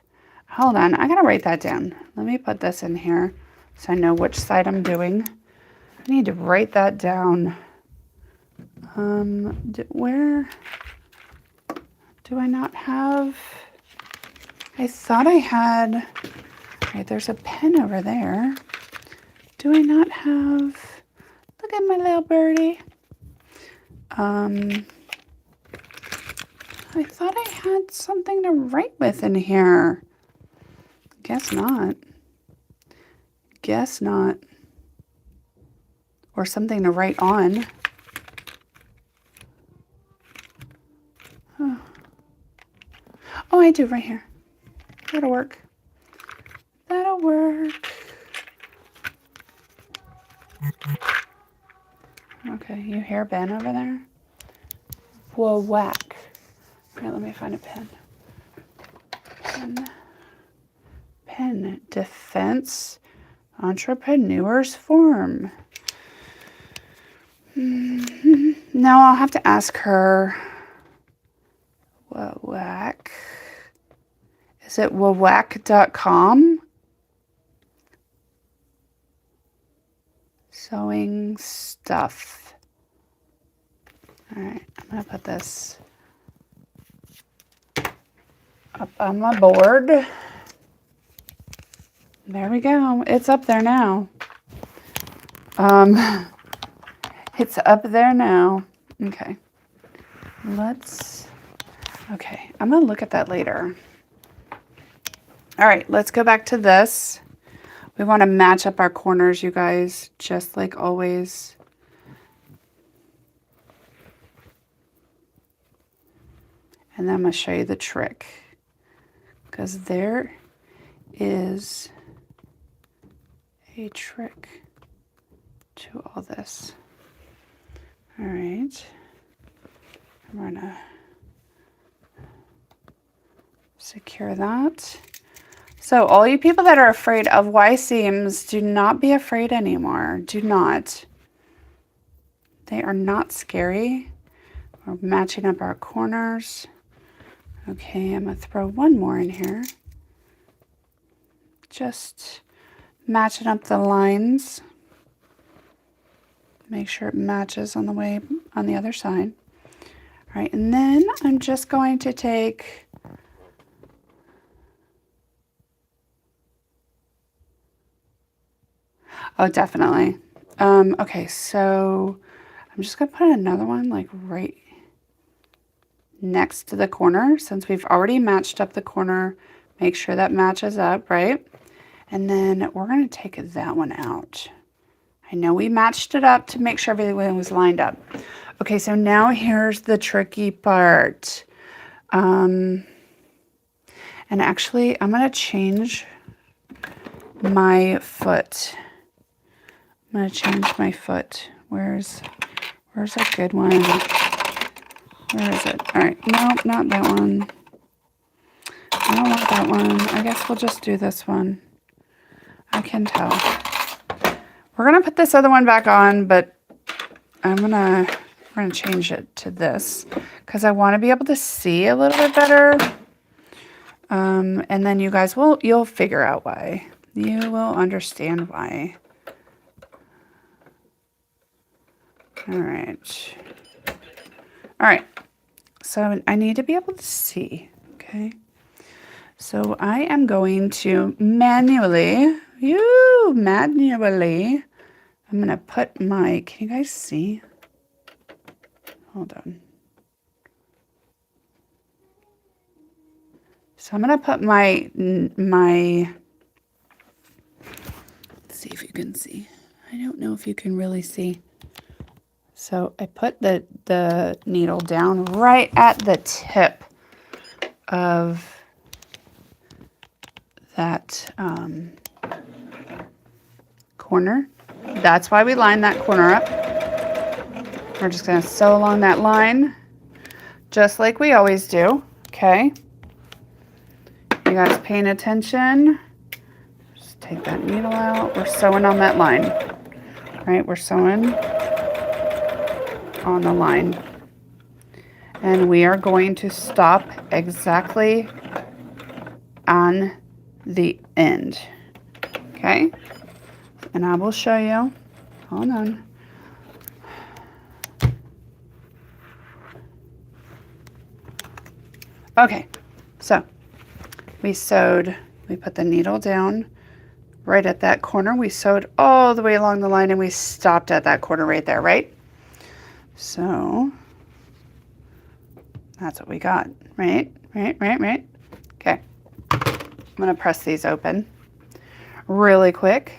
A: Hold on, I gotta write that down. Let me put this in here so I know which side I'm doing. I need to write that down. Where do I not have? I thought I had. Right, there's a pen over there. Do I not have? Look at my little birdie. I thought I had something to write with in here. Guess not. Or or something to write on. Oh, I do right here. That'll work. That'll work. Okay, you hear Ben over there? Whoa, whack. All right, let me find a pen. Pen. Defense Entrepreneurs Forum. Now I'll have to ask her. Whack. Is it whack.com? Sewing stuff. All right, I'm going to put this up on my board. There we go. It's up there now. It's up there now. Okay. Okay, I'm going to look at that later. All right, let's go back to this. We want to match up our corners, you guys, just like always. And then I'm going to show you the trick, because there is a trick to all this. All right, I'm going to secure that. So all you people that are afraid of Y seams, do not be afraid anymore. Do not. They are not scary. We're matching up our corners. Okay, I'm going to throw one more in here. Just matching up the lines. Make sure it matches on the other side. All right, and then I'm just going to take oh, definitely. Okay, so I'm just gonna put another one like right next to the corner, since we've already matched up the corner. Make sure that matches up, right? And then we're gonna take that one out. I know we matched it up to make sure everything was lined up. Okay, so now here's the tricky part. And actually, I'm gonna change my foot. I'm going to change my foot. Where's a good one? Where is it? All right. No, not that one. I don't want that one. I guess we'll just do this one. I can tell. We're going to put this other one back on, but we're going to change it to this because I want to be able to see a little bit better. And then you guys you'll figure out why. You will understand why. All right. All right. So I need to be able to see, okay? So I am going to manually, I'm going to put my, can you guys see? Hold on. So I'm going to put my, let's see if you can see. I don't know if you can really see. So I put the needle down right at the tip of that corner. That's why we line that corner up. We're just going to sew along that line, just like we always do, okay? You guys paying attention? Just take that needle out. We're sewing on that line, right? We're sewing on the line. And we are going to stop exactly on the end, okay? And I will show you. Hold on. Okay, so we put the needle down right at that corner. We sewed all the way along the line and we stopped at that corner right there, right? So that's what we got, right? Okay, I'm gonna press these open really quick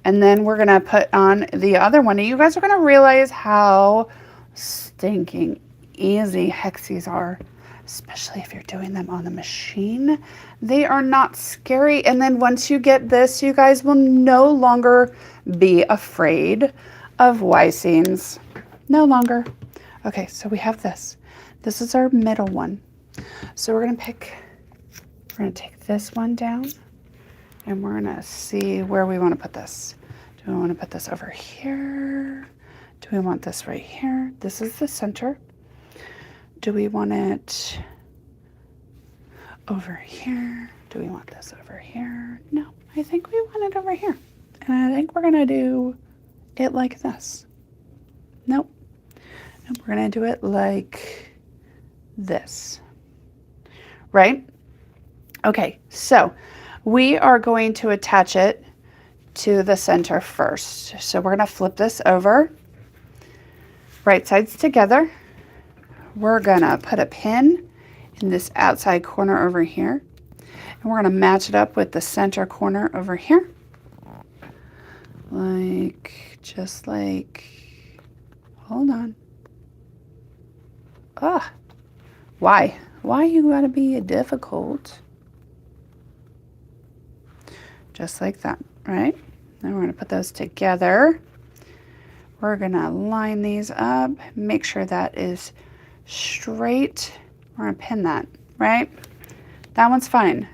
A: And then we're gonna put on the other one. And you guys are gonna realize how stinking easy hexies are, especially if you're doing them on the machine. They are not scary. And then once you get this, you guys will no longer be afraid of Y seams. No longer. Okay, so we have this. This is our middle one. So we're gonna take this one down and we're gonna see where we wanna put this. Do we wanna put this over here? Do we want this right here? This is the center. Do we want it over here? Do we want this over here? No, I think we want it over here. And I think we're gonna do it like this. Nope. Nope, we're gonna do it like this. Right? Okay, so we are going to attach it to the center first. So we're gonna flip this over, right sides together. We're gonna put a pin in this outside corner over here, and we're gonna match it up with the center corner over here. Just like, hold on. Why? Why you gotta be difficult? Just like that, right? Then we're gonna put those together. We're gonna line these up, make sure that is straight. We're gonna pin that, right? That one's fine.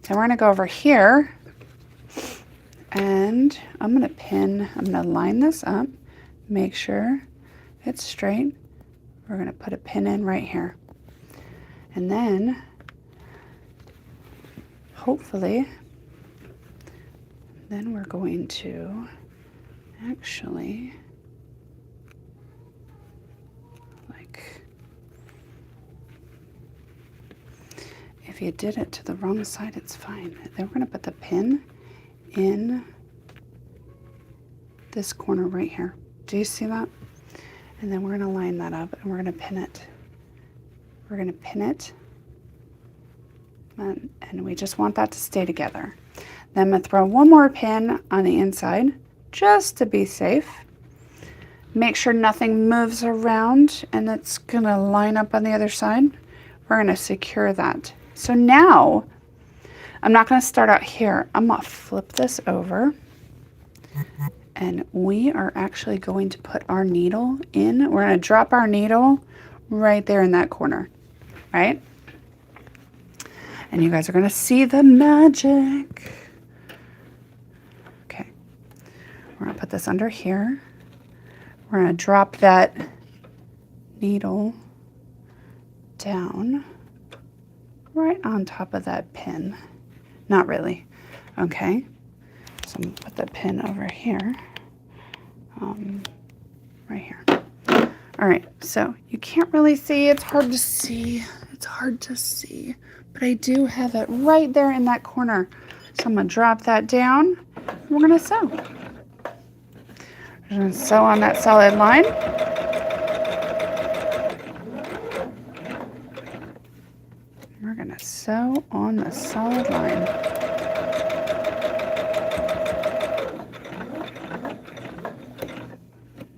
A: Then we're gonna go over here and I'm gonna line this up, make sure it's straight. We're gonna put a pin in right here. And then, hopefully, then we're going to actually, if you did it to the wrong side, it's fine. Then we're gonna put the pin in this corner right here. Do you see that? And then we're gonna line that up and we're gonna pin it. We're gonna pin it, and we just want that to stay together. Then I'm gonna throw one more pin on the inside, just to be safe. Make sure nothing moves around and it's gonna line up on the other side. We're gonna secure that. So now, I'm not gonna start out here. I'm gonna flip this over and we are actually going to put our needle in. We're gonna drop our needle right there in that corner, right? And you guys are gonna see the magic. Okay, we're gonna put this under here. We're gonna drop that needle down right on top of that pin. Not really, okay? So I'm gonna put the pin over here, right here. All right, so you can't really see, it's hard to see. It's hard to see, but I do have it right there in that corner. So I'm gonna drop that down, and we're gonna sew. We're gonna sew on that solid line. We're gonna sew on the solid line.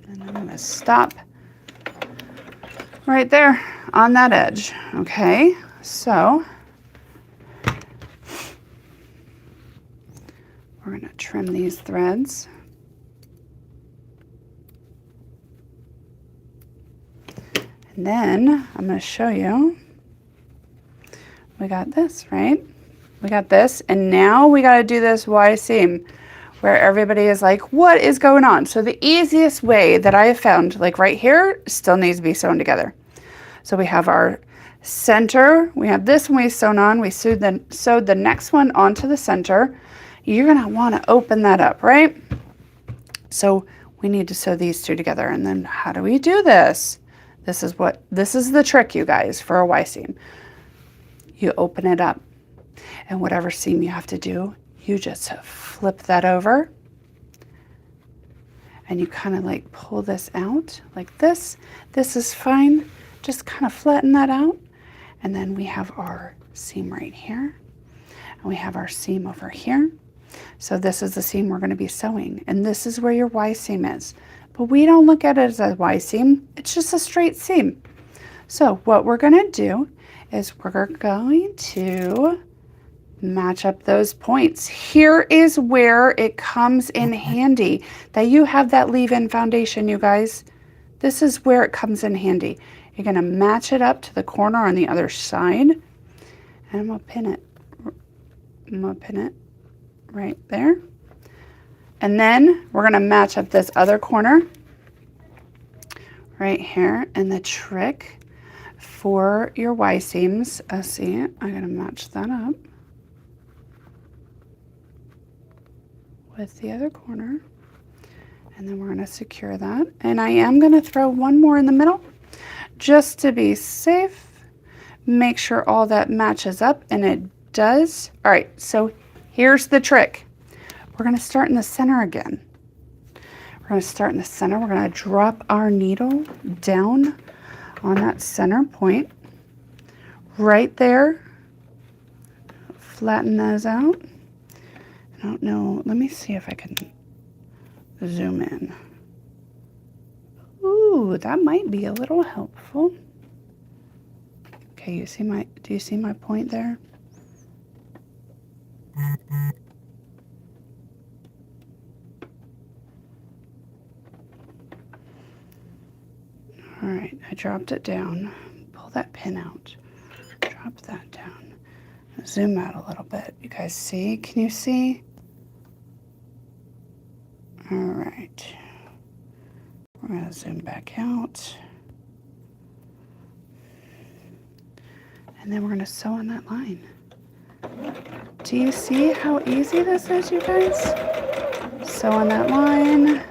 A: And I'm gonna stop right there on that edge. Okay, so we're gonna trim these threads. And then I'm gonna show you, we got this, right? We got this, and now we gotta do this Y seam where everybody is like, what is going on? So the easiest way that I have found, like right here, still needs to be sewn together. So we have our center, we have this one we sewn on, we sewed the next one onto the center. You're gonna wanna open that up, right? So we need to sew these two together, and then how do we do this? This is the trick, you guys, for a Y seam. You open it up, and whatever seam you have to do, you just flip that over, and you kind of like pull this out like this. This is fine. Just kind of flatten that out, and then we have our seam right here, and we have our seam over here. So this is the seam we're going to be sewing, and this is where your Y seam is. But we don't look at it as a Y seam, it's just a straight seam. So what we're going to do is we're going to match up those points. Here is where it comes in handy that you have that leave-in foundation, you guys. This is where it comes in handy. You're going to match it up to the corner on the other side, and I'm going to pin it. I'm going to pin it right there. And then we're going to match up this other corner right here. And the trick for your Y seams, see, I'm going to match that up with the other corner. And then we're going to secure that. And I am going to throw one more in the middle just to be safe. Make sure all that matches up, and it does. All right, so here's the trick. We're going to start in the center again. We're going to start in the center. We're going to drop our needle down on that center point right there. Flatten those out. I don't know. Let me see if I can zoom in. Ooh, that might be a little helpful. Okay, do you see my point there? All right, I dropped it down. Pull that pin out. Drop that down. Zoom out a little bit. You guys see? Can you see? All right. We're going to zoom back out. And then we're going to sew on that line. Do you see how easy this is, you guys? Sew on that line.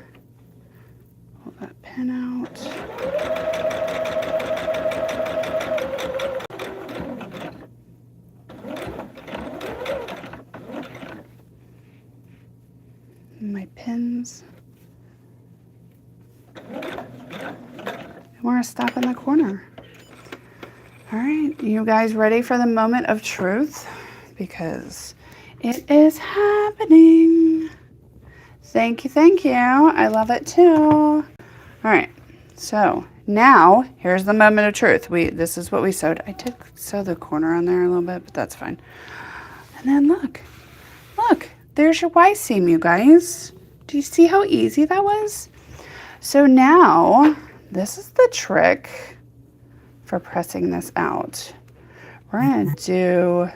A: Pull that pin out. My pins. And we're going to stop in the corner. All right, you guys ready for the moment of truth? Because it is happening. Thank you, thank you. I love it too. All right, so now here's the moment of truth. This is what we sewed. I did sew the corner on there a little bit, but that's fine. And then look, there's your Y seam, you guys. Do you see how easy that was? So now, this is the trick for pressing this out. We're gonna do,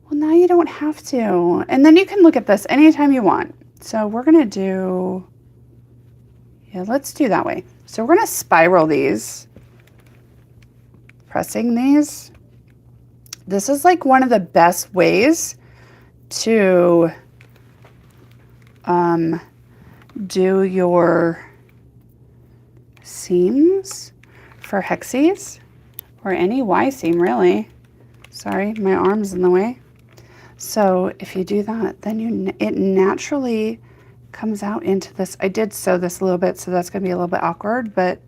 A: well, now you don't have to. And then you can look at this anytime you want. So we're gonna do, yeah, let's do that way. So we're gonna spiral these, pressing these. This is like one of the best ways to do your seams for hexies or any Y seam really. Sorry, my arm's in the way. So if you do that, then it naturally comes out into this. I did sew this a little bit, so that's gonna be a little bit awkward, but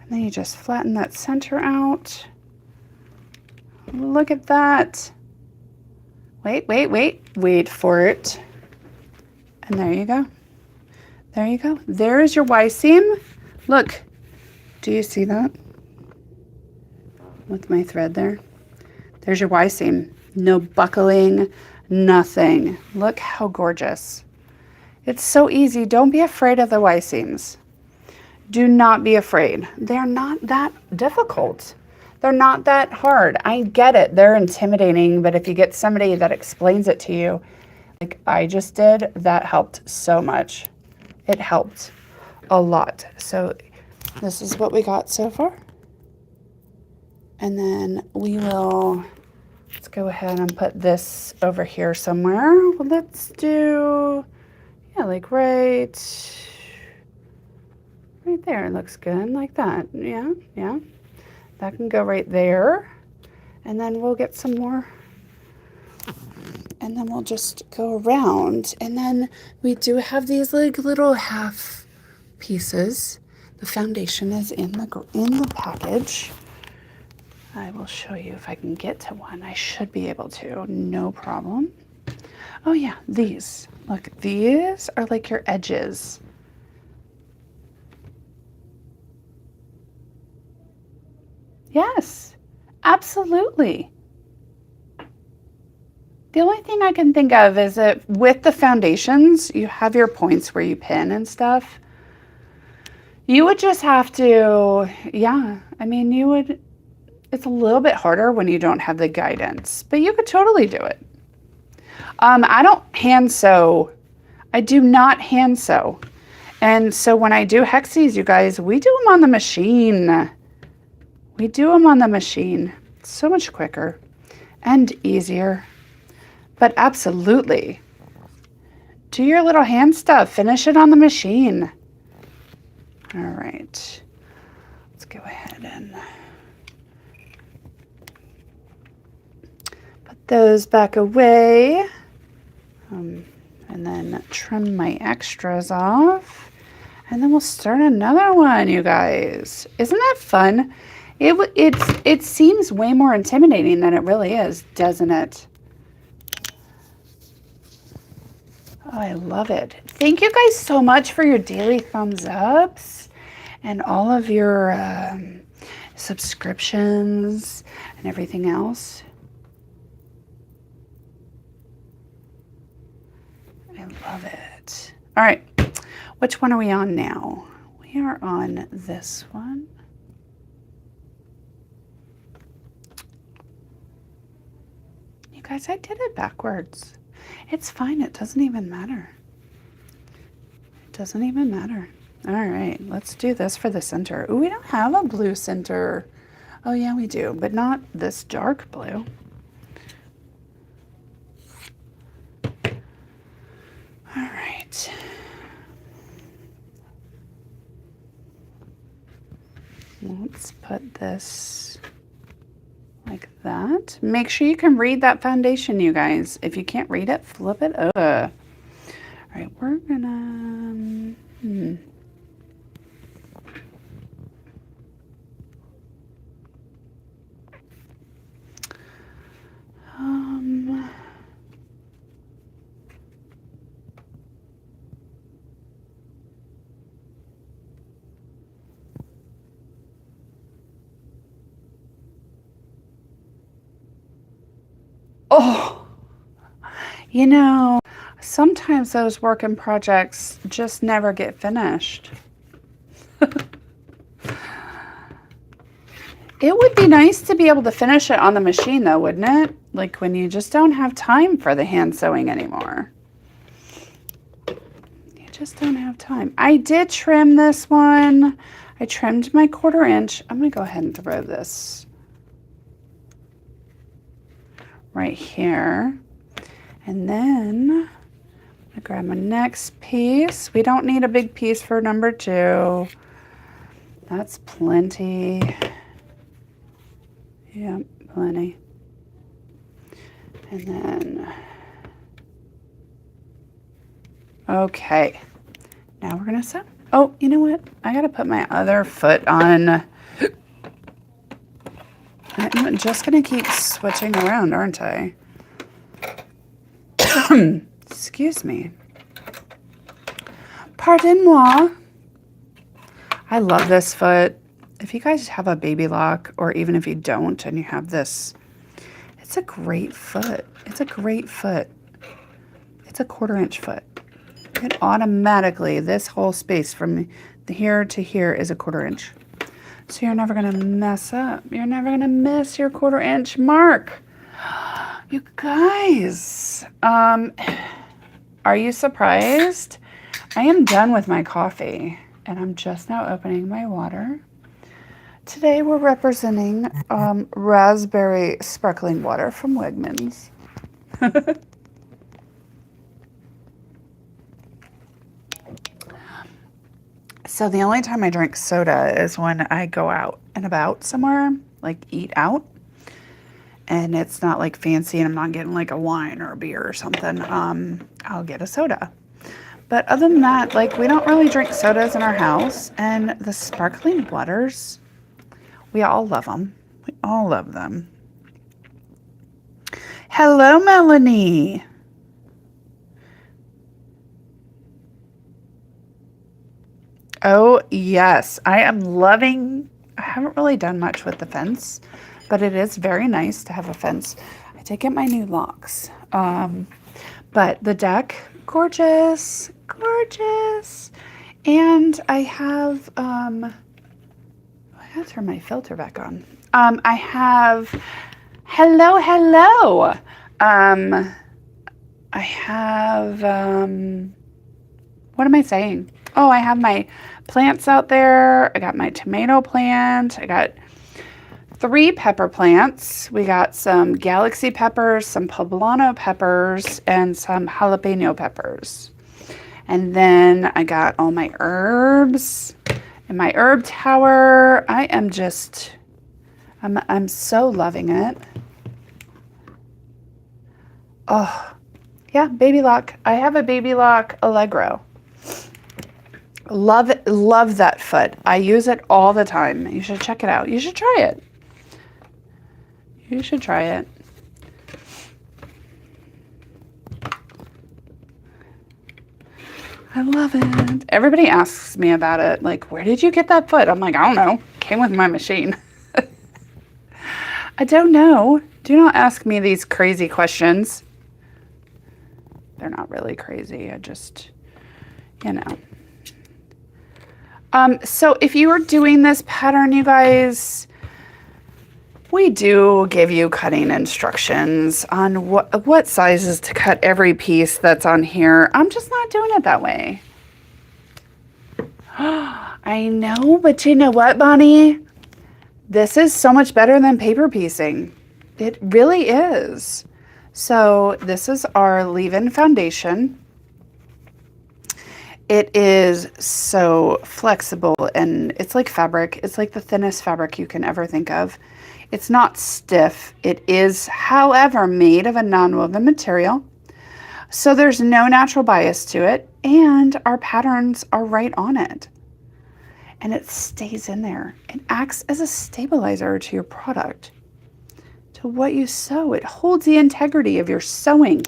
A: and then you just flatten that center out. Look at that. Wait for it. And there you go. There you go. There is your Y seam. Look, do you see that? With my thread there. There's your Y seam. No buckling, nothing. Look how gorgeous. It's so easy. Don't be afraid of the Y seams. Do not be afraid. They're not that difficult. They're not that hard. I get it. They're intimidating, but if you get somebody that explains it to you, like I just did, that helped so much. It helped a lot. So this is what we got so far. And then we will, let's go ahead and put this over here somewhere. Well, let's do, yeah, like right there. It looks good like that. Yeah. That can go right there. And then we'll get some more. And then we'll just go around. And then we do have these like little half pieces. The foundation is in the package. I will show you if I can get to one. I should be able to, no problem. Oh yeah, these. Look, these are like your edges. Yes, absolutely. The only thing I can think of is that with the foundations, you have your points where you pin and stuff. You would just have to, yeah, I mean, you would, it's a little bit harder when you don't have the guidance, but you could totally do it. I don't hand sew. I do not hand sew. And so when I do hexies, you guys, we do them on the machine. We do them on the machine. It's so much quicker and easier. But absolutely, do your little hand stuff. Finish it on the machine. All right, let's go ahead and put those back away. And then trim my extras off. And then we'll start another one, you guys. Isn't that fun? It seems way more intimidating than it really is, doesn't it? Oh, I love it. Thank you guys so much for your daily thumbs ups and all of your subscriptions and everything else. I love it. All right, which one are we on now? We are on this one. You guys, I did it backwards. It's fine. It doesn't even matter. It doesn't even matter. All right, let's do this for the center. Ooh, we don't have a blue center. Oh, yeah, we do, but not this dark blue. All right. Let's put this like that. Make sure you can read that foundation, you guys. If you can't read it, flip it over. All right, we're gonna... Oh, you know, sometimes those work in projects just never get finished. It would be nice to be able to finish it on the machine though, wouldn't it? Like when you just don't have time for the hand sewing anymore. You just don't have time. I did trim this one. I trimmed my 1/4 inch. I'm gonna go ahead and throw this right here. And then I'm gonna grab my next piece. We don't need a big piece for number 2. That's plenty. Yep, plenty. And then, okay. Now we're gonna sew. Oh, you know what? I gotta put my other foot on. I'm just gonna keep switching around, aren't I? Excuse me. Pardon-moi. I love this foot. If you guys have a baby lock, or even if you don't and you have this, it's a great foot. It's a great foot. It's a 1/4 inch foot. It automatically, this whole space from here to here is a 1/4 inch. So you're never gonna mess up. You're never gonna miss your 1/4 inch mark. You guys, are you surprised? I am done with my coffee and I'm just now opening my water. Today we're representing raspberry sparkling water from Wegmans. So the only time I drink soda is when I go out and about somewhere, like eat out. And it's not like fancy and I'm not getting like a wine or a beer or something. I'll get a soda. But other than that, like we don't really drink sodas in our house. And the sparkling waters, we all love them. We all love them. Hello, Melanie. Oh, yes. I am loving, I haven't really done much with the fence, but it is very nice to have a fence. I did get my new locks. But the deck, gorgeous, gorgeous. And I have, I gotta turn my filter back on. I have, hello, hello. I have, what am I saying? Oh, I have my plants out there. I got my tomato plant. I got 3 pepper plants. We got some galaxy peppers, some poblano peppers, and some jalapeno peppers. And then I got all my herbs in my herb tower. I am just, I'm so loving it. Oh, yeah, baby lock. I have a baby lock Allegro. Love it, love that foot. I use it all the time. You should check it out. You should try it. You should try it. I love it. Everybody asks me about it. Like, where did you get that foot? I'm like, I don't know. Came with my machine. I don't know. Do not ask me these crazy questions. They're not really crazy. I just, you know. So if you are doing this pattern, you guys, we do give you cutting instructions on what sizes to cut every piece that's on here. I'm just not doing it that way. I know, but you know what, Bonnie? This is so much better than paper piecing. It really is. So this is our leave-in foundation. It is so flexible and it's like fabric. It's like the thinnest fabric you can ever think of. It's not stiff. It is, however, made of a non-woven material. So there's no natural bias to it and our patterns are right on it. And it stays in there. It acts as a stabilizer to your product, to what you sew. It holds the integrity of your sewing.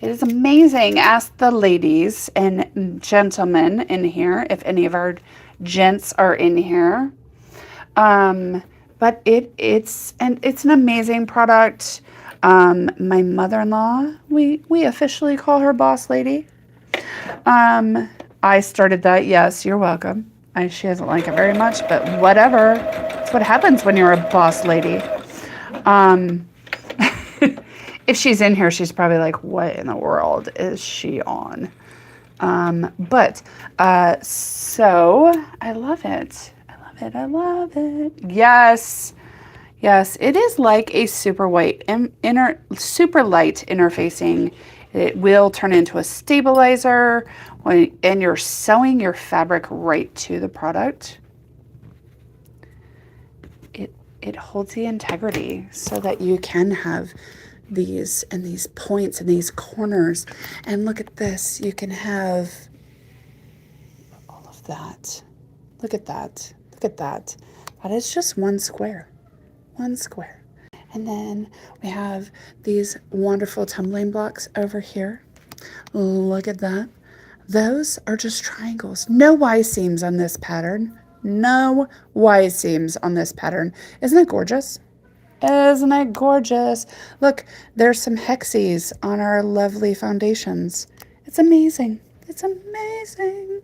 A: It is amazing. Ask the ladies and gentlemen in here, if any of our gents are in here. But it's an amazing product. My mother-in-law, we officially call her boss lady. I started that. Yes, you're welcome. She doesn't like it very much, but whatever. It's what happens when you're a boss lady. If she's in here, she's probably like, what in the world is she on? So I love it. I love it. I love it. Yes. Yes. It is like a super light interfacing. It will turn into a stabilizer and you're sewing your fabric right to the product. It holds the integrity so that you can have these and these points and these corners. And look at this. You can have all of that. Look at that. Look at that. That is just one square. One square. And then we have these wonderful tumbling blocks over here. Look at that. Those are just triangles. No Y seams on this pattern. No Y seams on this pattern. Isn't it gorgeous? Isn't it gorgeous? Look, there's some hexes on our lovely foundations. It's amazing. It's amazing.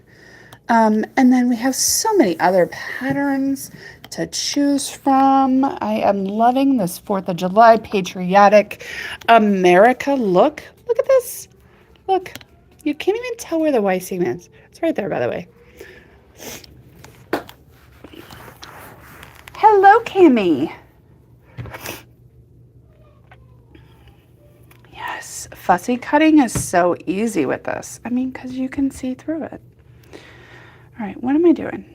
A: And then we have so many other patterns to choose from. I am loving this 4th of July patriotic America look. Look at this. Look, you can't even tell where the Y seam is. It's right there, by the way. Hello, Kimmy. Yes, fussy cutting is so easy with this. I mean, because you can see through it. All right, what am I doing?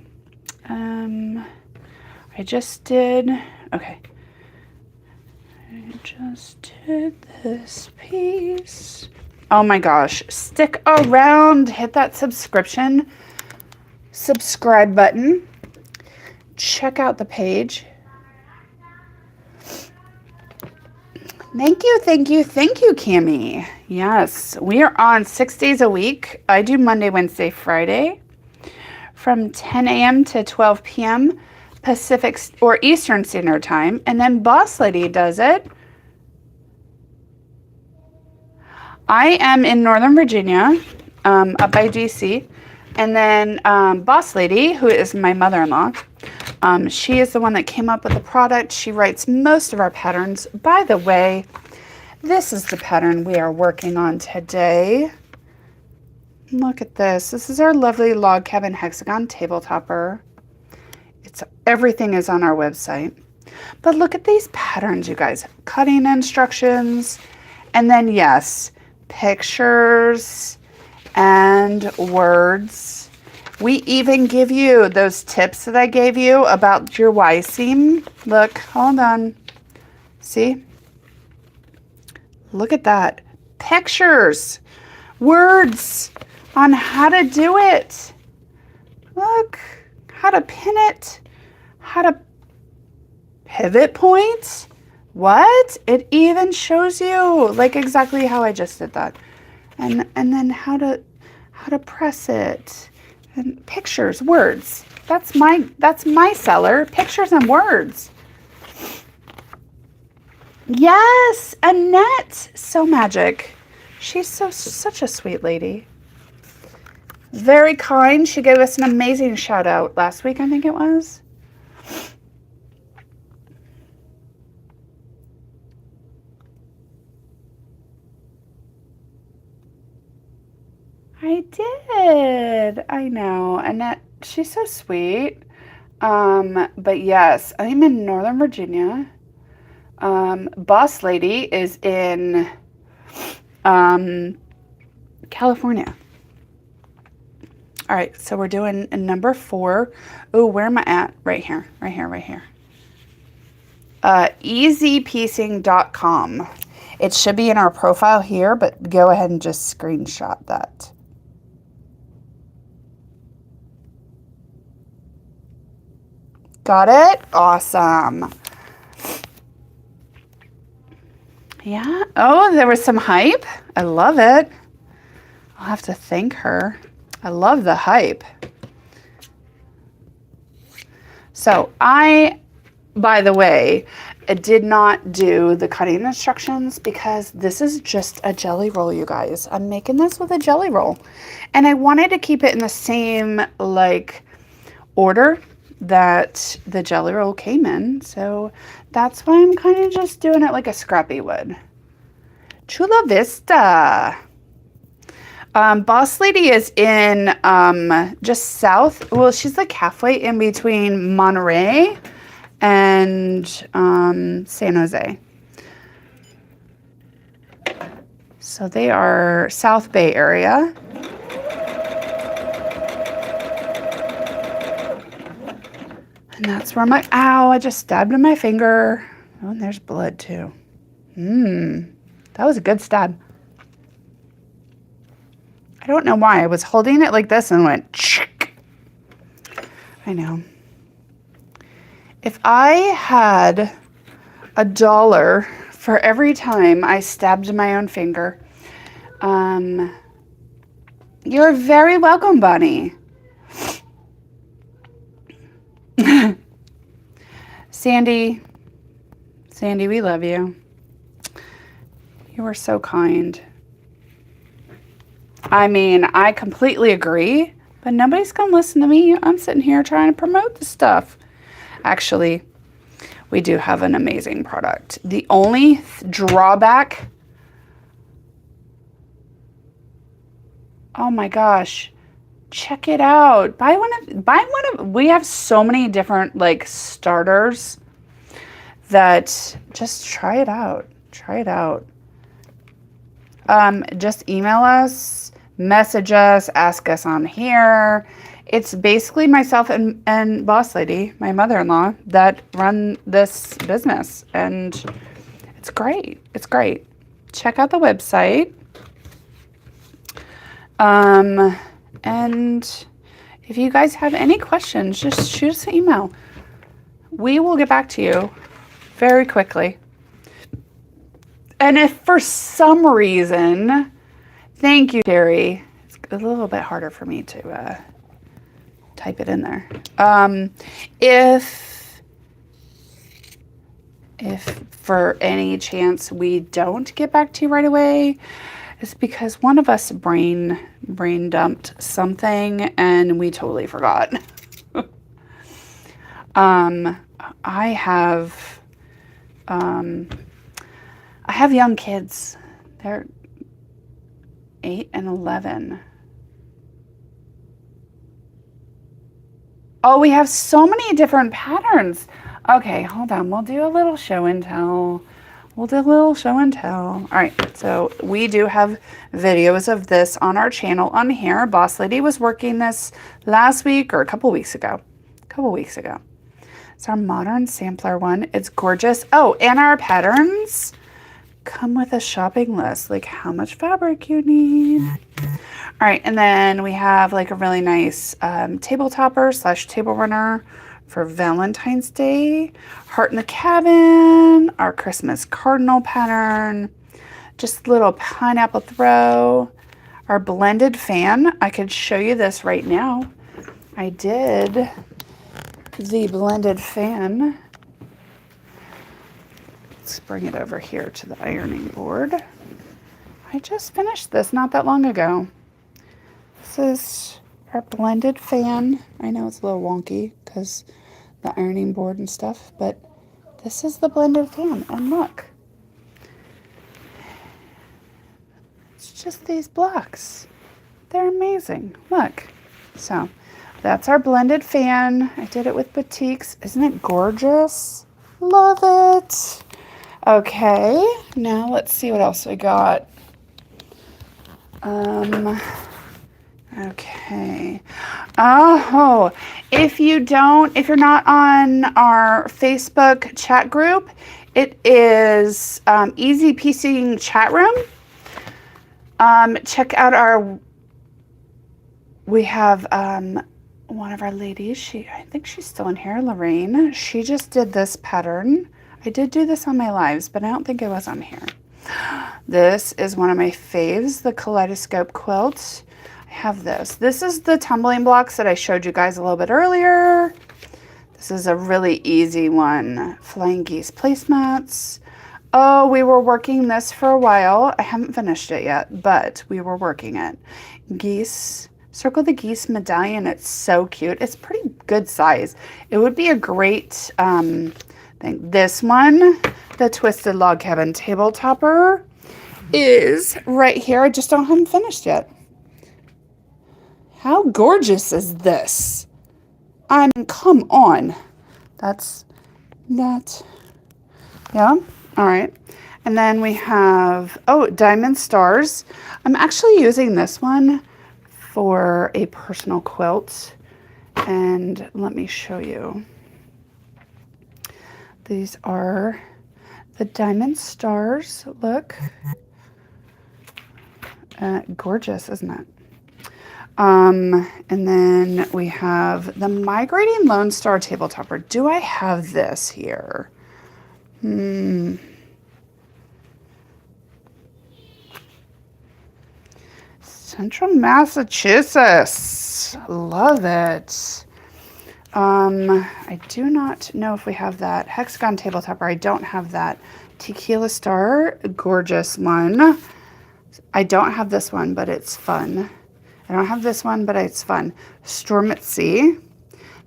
A: I just did, okay. I just did this piece. Oh my gosh, stick around, hit that subscribe button. Check out the page. Thank you, thank you, thank you, Cami. Yes, we are on 6 days a week. I do Monday, Wednesday, Friday from 10 a.m. to 12 p.m. Pacific or Eastern Standard Time. And then Boss Lady does it. I am in Northern Virginia, up by DC. And then Boss Lady, who is my mother-in-law, she is the one that came up with the product. She writes most of our patterns. By the way, this is the pattern we are working on today. Look at this. This is our lovely log cabin hexagon table topper. Everything is on our website. But look at these patterns, you guys. Cutting instructions. And then, yes, pictures and words. We even give you those tips that I gave you about your Y seam. Look, hold on. See? Look at that. Pictures, words on how to do it. Look, how to pin it, how to pivot point. What? It even shows you like exactly how I just did that. And then how to press it. And pictures, words. That's my seller. Pictures and words. Yes, Annette. So magic. She's such a sweet lady. Very kind. She gave us an amazing shout out last week, I think it was. I did. I know. Annette, she's so sweet. But yes, I'm in Northern Virginia. Boss Lady is in California. All right, so we're doing number 4. Oh, where am I at? Right here, right here, right here. easypiecing.com. It should be in our profile here, but go ahead and just screenshot that. Got it? Awesome. Yeah. Oh, there was some hype. I love it. I'll have to thank her. I love the hype. So by the way, I did not do the cutting instructions because this is just a jelly roll, you guys. I'm making this with a jelly roll. And I wanted to keep it in the same like order that the jelly roll came in. So that's why I'm kind of just doing it like a scrappy would. Chula Vista. Boss Lady is in just south. Well, she's like halfway in between Monterey and San Jose. So they are South Bay area. And that's where ow, I just stabbed in my finger. Oh, and there's blood too. That was a good stab. I don't know why. I was holding it like this and went chick. I know. If I had $1 for every time I stabbed my own finger, you're very welcome, Bunny. Sandy, we love you. You are so kind. I mean, I completely agree, but nobody's going to listen to me. I'm sitting here trying to promote the stuff. Actually, we do have an amazing product. The only drawback, oh my gosh, check it out. Buy one of, we have so many different like starters that just try it out. Try it out. Just email us, message us, ask us on here. It's basically myself and Boss Lady, my mother-in-law, that run this business. And it's great. It's great. Check out the website. And if you guys have any questions, just shoot us an email. We will get back to you very quickly. And if for some reason, thank you, Terry. It's a little bit harder for me to type it in there. If for any chance we don't get back to you right away, it's because one of us brain dumped something and we totally forgot. I have young kids. They're 8 and 11. Oh, we have so many different patterns. Okay, hold on. We'll do a little show and tell. All right, so we do have videos of this on our channel on here. Boss Lady was working this last week or a couple weeks ago. It's our modern sampler one. It's gorgeous. Oh, and our patterns come with a shopping list, like how much fabric you need. All right, and then we have like a really nice table topper / table runner for Valentine's Day. Heart in the Cabin, our Christmas cardinal pattern, just little pineapple throw, our blended fan. I could show you this right now. I did the blended fan. Let's bring it over here to the ironing board. I just finished this not that long ago. This is our blended fan. I know it's a little wonky because the ironing board and stuff, but this is the blended fan. And look, it's just these blocks. They're amazing. Look. So that's our blended fan. I did it with batiks. Isn't it gorgeous? Love it. Okay, now let's see what else we got. Okay. Oh, if you're not on our Facebook chat group, it is Easy Piecing chat room. Check out we have one of our ladies, I think she's still in here, Lorraine. She just did this pattern. I did do this on my lives, but I don't think it was on here. This is one of my faves, the Kaleidoscope quilt. I have this. This is the tumbling blocks that I showed you guys a little bit earlier. This is a really easy one. Flying geese placemats. Oh, we were working this for a while. I haven't finished it yet, but we were working it. Geese. Circle the Geese medallion. It's so cute. It's pretty good size. It would be a great thing. This one, the Twisted Log Cabin table topper, is right here. I just haven't finished yet. How gorgeous is this? I mean, come on. That's that. Yeah. All right. And then we have, Diamond Stars. I'm actually using this one for a personal quilt. And let me show you. These are the Diamond Stars. Look. Gorgeous, isn't it? And then we have the Migrating Lone Star table topper. Do I have this here? Central Massachusetts. Love it. I do not know if we have that. Hexagon table topper. I don't have that. Tequila Star. Gorgeous one. I don't have this one, but it's fun. I don't have this one, but it's fun. Storm at Sea.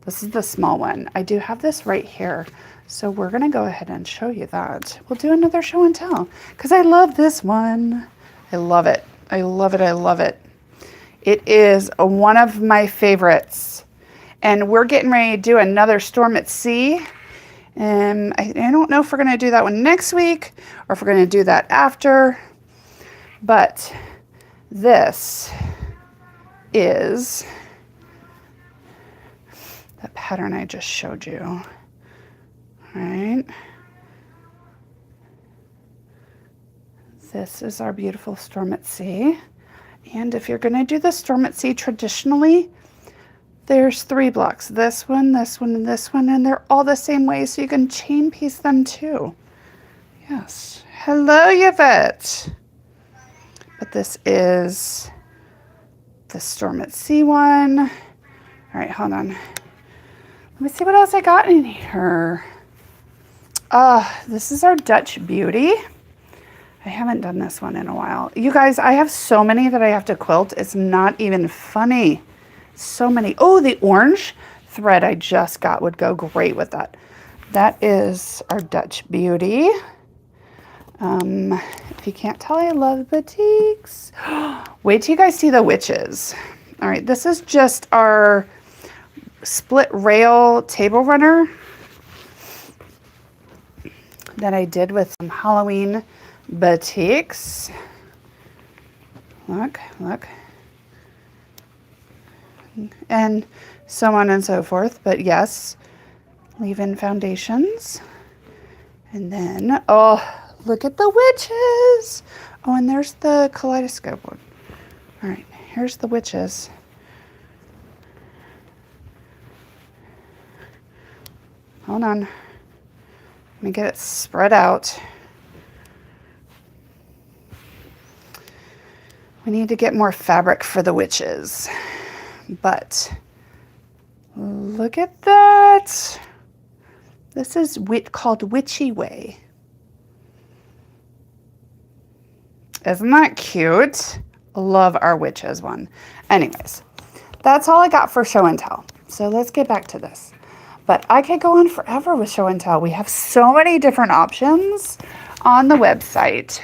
A: This is the small one. I do have this right here. So we're going to go ahead and show you that. We'll do another show and tell because I love this one. I love it. I love it. I love it. It is one of my favorites. And we're getting ready to do another Storm at Sea. And I don't know if we're going to do that one next week or if we're going to do that after. But this is the pattern I just showed you. All right. This is our beautiful Storm at Sea. And if you're going to do the Storm at Sea traditionally, there's 3 blocks. This one, this one, and this one. And they're all the same way, so you can chain piece them too. Yes. Hello, Yvette. But this is the Storm at Sea one. All right, hold on. Let me see what else I got in here. This is our Dutch Beauty. I haven't done this one in a while. You guys, I have so many that I have to quilt. It's not even funny. So many. Oh, the orange thread I just got would go great with that. That is our Dutch Beauty. If you can't tell, I love batiks. Wait till you guys see the witches. All right, this is just our split rail table runner that I did with some Halloween batiks. Look, look. And so on and so forth. But yes, leave-in foundations. And then, oh, look at the witches. Oh, and there's the kaleidoscope one. All right, here's the witches. Hold on. Let me get it spread out. We need to get more fabric for the witches. But look at that. This is called Witchy Way. Isn't that cute? Love our witches one. Anyways, that's all I got for show and tell. So let's get back to this. But I could go on forever with show and tell. We have so many different options on the website.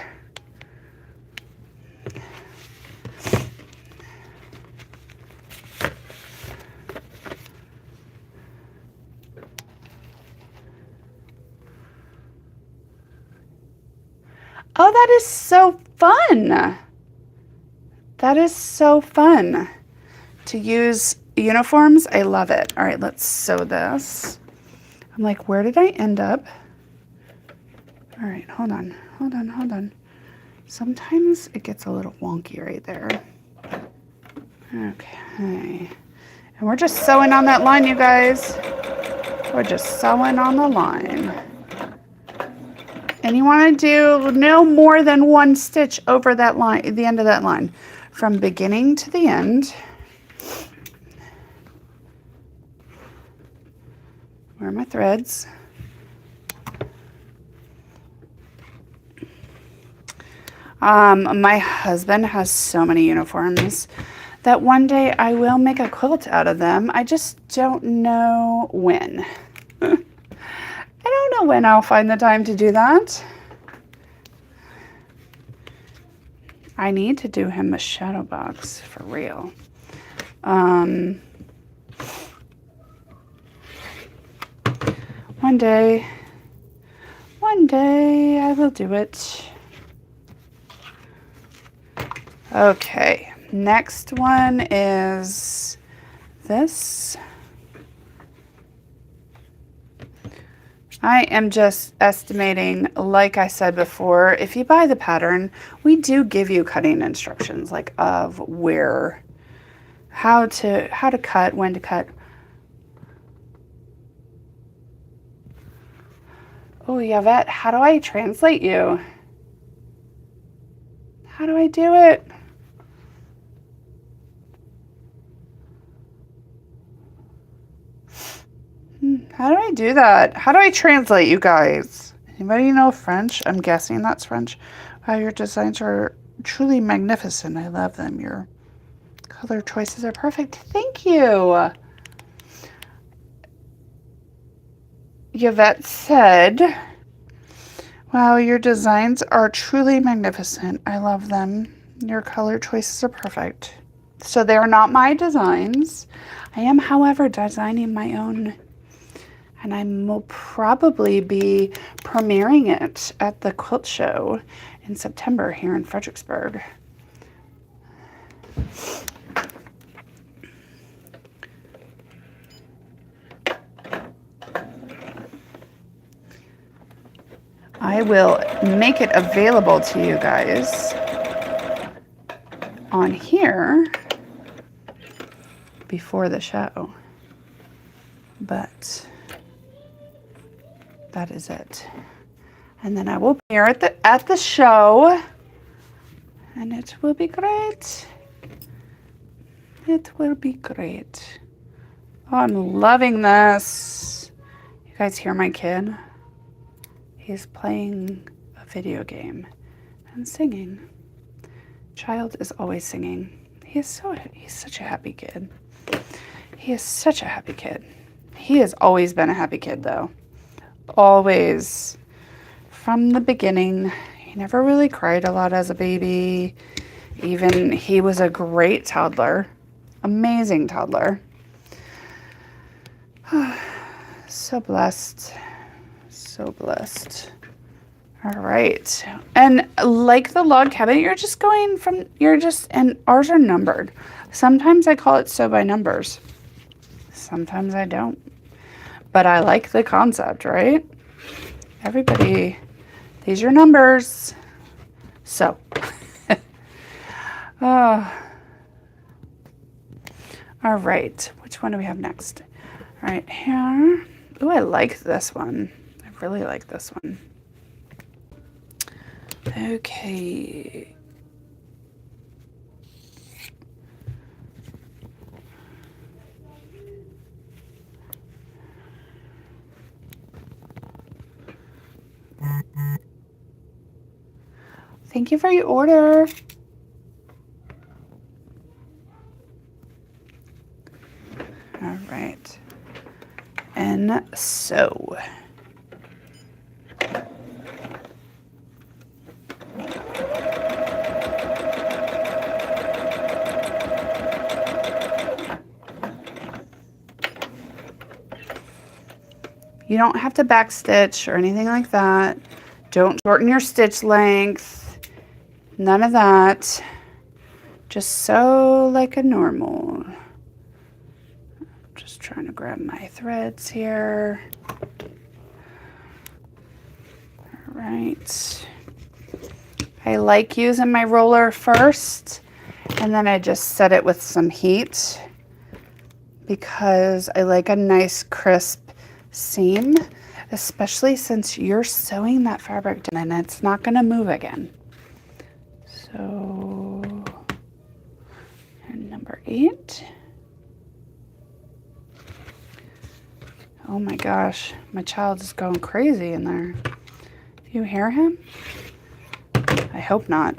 A: Oh, that is so fun. That is so fun to use uniforms. I love it. All right, let's sew this. I'm like, where did I end up? All right, hold on, hold on, hold on. Sometimes it gets a little wonky right there. Okay. And we're just sewing on that line, you guys. We're just sewing on the line. And you want to do no more than one stitch over that line, the end of that line, from beginning to the end. Where are my threads? My husband has so many uniforms that one day I will make a quilt out of them. I just don't know when. I don't know when I'll find the time to do that. I need to do him a shadow box for real. One day I will do it. Okay, next one is this. I am just estimating, like I said before, if you buy the pattern, we do give you cutting instructions, like of where, how to cut, when to cut. Oh, Yvette, how do I translate you? How do I do it? How do I do that? How do I translate, you guys? Anybody know French? I'm guessing that's French. Wow, your designs are truly magnificent. I love them. Your color choices are perfect. Thank you. Yvette said, wow, your designs are truly magnificent. I love them. Your color choices are perfect. So they are not my designs. I am, however, designing my own. And I will probably be premiering it at the quilt show in September here in Fredericksburg. I will make it available to you guys on here before the show. But that is it. And then I will be here at the show. And it will be great. It will be great. Oh, I'm loving this. You guys hear my kid? He's playing a video game and singing. Child is always singing. He's such a happy kid. He is such a happy kid. He has always been a happy kid though. Always. From the beginning. He never really cried a lot as a baby. Even he was a great toddler. Amazing toddler. So blessed. So blessed. All right. And like the log cabin, and ours are numbered. Sometimes I call it sew by numbers. Sometimes I don't. But I like the concept, right? Everybody, these are numbers. So. All right. Which one do we have next? All right, here. Ooh, I like this one. I really like this one. Okay. Thank you for your order. All right. And so. You don't have to backstitch or anything like that. Don't shorten your stitch length. None of that. Just sew like a normal. Just trying to grab my threads here. All right. I like using my roller first, and then I just set it with some heat because I like a nice crisp seam, especially since you're sewing that fabric down and it's not going to move again. So, and number 8. Oh my gosh, my child is going crazy in there. You hear him? I hope not.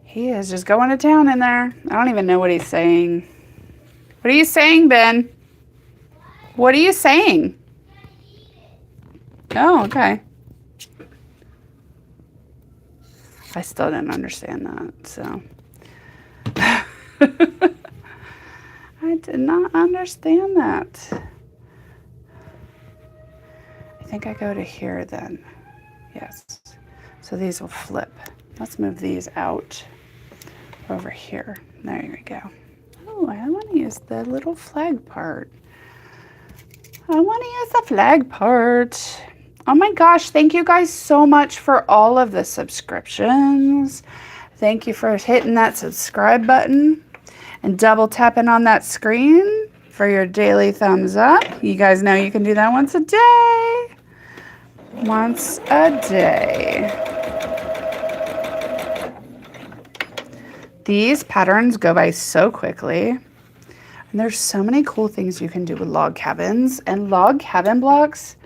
A: He is just going to town in there. I don't even know what he's saying. What are you saying, Ben? What are you saying? Oh, okay. I still didn't understand that, so. I did not understand that. I think I go to here then. Yes. So these will flip. Let's move these out over here. There we go. Oh, I want to use the little flag part. I want to use the flag part. Oh my gosh, thank you guys so much for all of the subscriptions. Thank you for hitting that subscribe button and double tapping on that screen for your daily thumbs up. You guys know you can do that once a day. Once a day. These patterns go by so quickly. And there's so many cool things you can do with log cabins and log cabin blocks.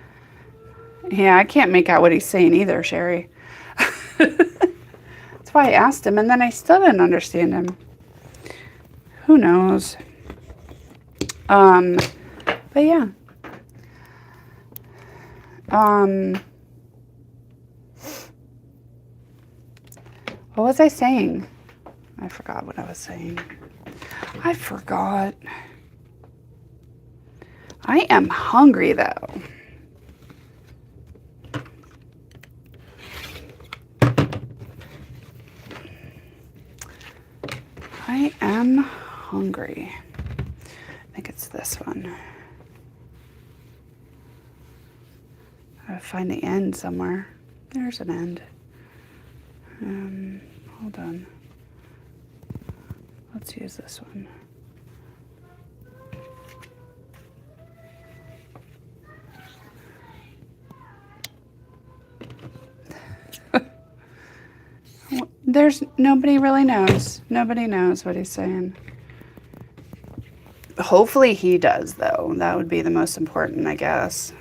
A: Yeah, I can't make out what he's saying either, Sherry. That's why I asked him, and then I still didn't understand him. Who knows? But yeah. What was I saying? I forgot what I was saying. I forgot. I am hungry though. I am hungry. I think it's this one. I find the end somewhere. There's an end. Hold on. Let's use this one. There's nobody really knows. Nobody knows what he's saying. Hopefully he does, though. That would be the most important, I guess.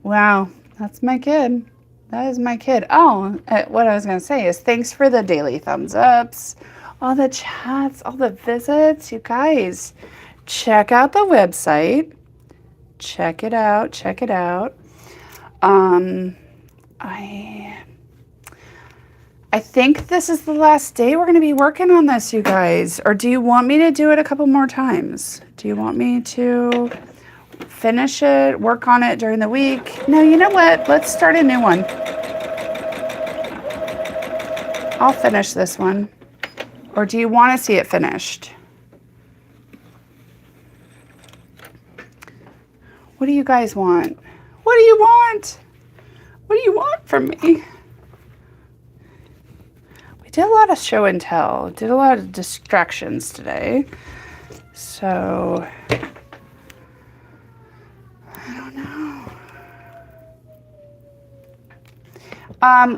A: Wow, that's my kid. That is my kid. Oh, what I was going to say is thanks for the daily thumbs ups, all the chats, all the visits. You guys, check out the website. Check it out. Check it out. I think this is the last day we're going to be working on this, you guys. Or do you want me to do it a couple more times? Do you want me to finish it, work on it during the week? No, you know what? Let's start a new one. I'll finish this one. Or do you want to see it finished? What do you guys want? What do you want? What do you want from me? We did a lot of show and tell. Did a lot of distractions today. So I don't know.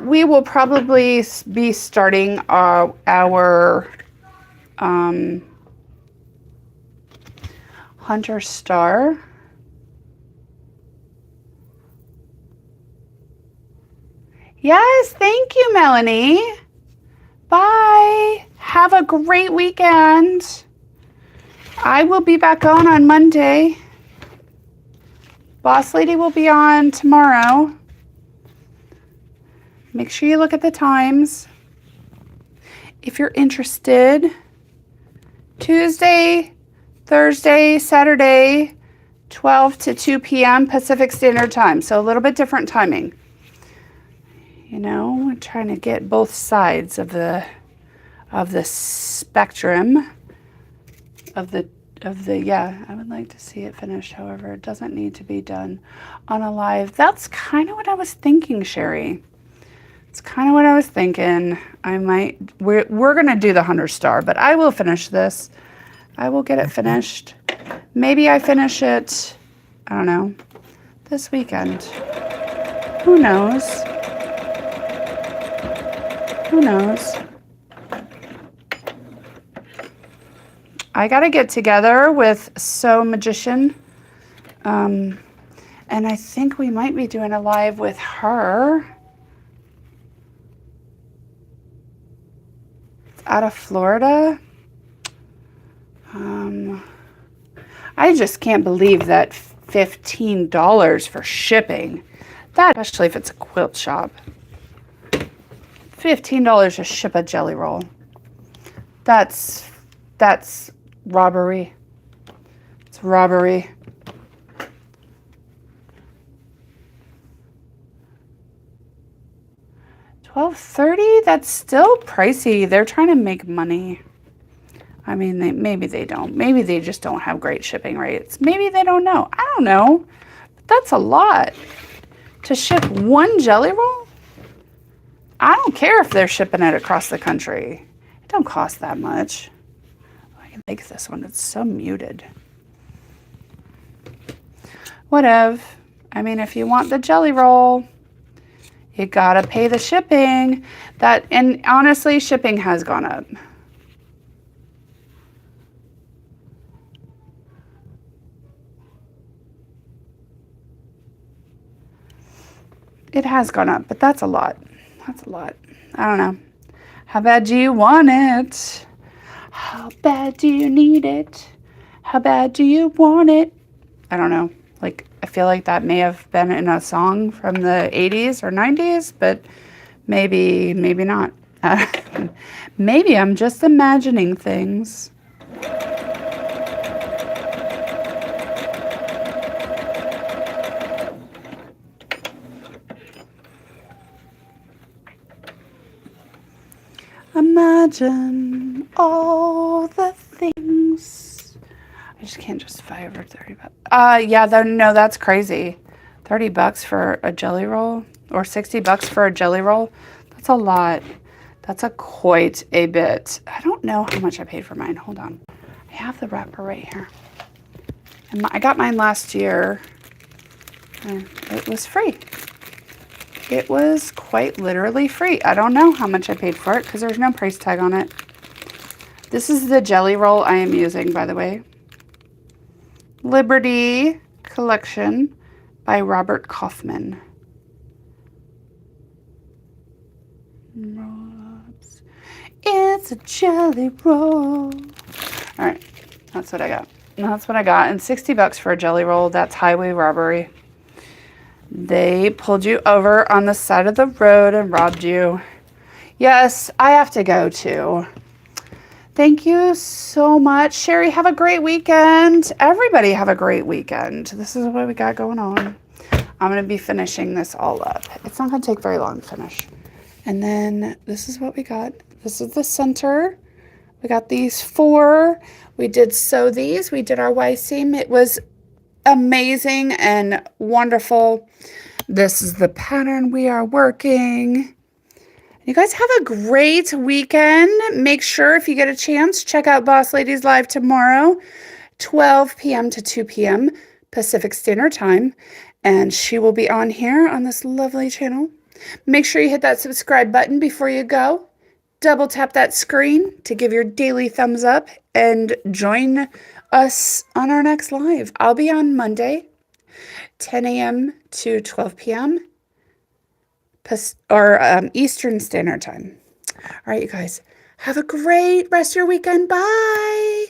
A: We will probably be starting our Hunter Star. Yes, thank you, Melanie. Bye. Have a great weekend. I will be back on Monday. Boss Lady will be on tomorrow. Make sure you look at the times. If you're interested, Tuesday, Thursday, Saturday, 12 to 2 p.m. Pacific Standard Time. So a little bit different timing. You know, we're trying to get both sides of the spectrum of the yeah, I would like to see it finished. However, it doesn't need to be done on a live. That's kind of what I was thinking, Sherry. It's kind of what I was thinking. We're going to do the Hunter Star, but I will finish this. I will get it finished. Maybe I finish it, I don't know, this weekend. Who knows? Who knows? I got to get together with So Magician. And I think we might be doing a live with her. It's out of Florida. I just can't believe that $15 for shipping. That, especially if it's a quilt shop. $15 to ship a jelly roll. That's robbery. It's robbery. $12.30? That's still pricey. They're trying to make money. I mean, maybe they don't. Maybe they just don't have great shipping rates. Maybe they don't know. I don't know. But that's a lot. To ship one jelly roll? I don't care if they're shipping it across the country. It don't cost that much. I like this one. It's so muted. Whatever. I mean, if you want the jelly roll, you gotta pay the shipping. And honestly, shipping has gone up. It has gone up, but that's a lot. That's a lot. I don't know. How bad do you want it? How bad do you need it? How bad do you want it? I don't know. Like, I feel like that may have been in a song from the 80s or 90s, but maybe not. Maybe I'm just imagining things. Imagine all the things. I just can't justify over 30 bucks. Yeah, no, that's crazy. 30 bucks for a jelly roll or 60 bucks for a jelly roll. That's a lot. That's quite a bit. I don't know how much I paid for mine. Hold on. I have the wrapper right here. And I got mine last year. And it was free. it was quite literally free. I don't know how much I paid for it because there's no price tag on it. This is the jelly roll I am using, by the way. Liberty Collection by Robert Kaufman. It's a jelly roll. All right, that's what I got. That's what I got. And $60 for a jelly roll. That's highway robbery. They pulled you over on the side of the road and robbed you. Yes, I have to go too. Thank you so much. Sherry, have a great weekend. Everybody have a great weekend. This is what we got going on. I'm going to be finishing this all up. It's not going to take very long to finish. And then this is what we got. This is the center. We got these 4. We did sew these. We did our Y seam. It was amazing and wonderful. This is the pattern we are working. You guys have a great weekend. Make sure if you get a chance, check out Boss Ladies Live tomorrow, 12 p.m. to 2 p.m. Pacific Standard Time. And she will be on here on this lovely channel. Make sure you hit that subscribe button before you go. Double tap that screen to give your daily thumbs up and join us on our next live. I'll be on Monday, 10 a.m. to 12 p.m. Eastern Standard Time. All right, you guys, have a great rest of your weekend. Bye.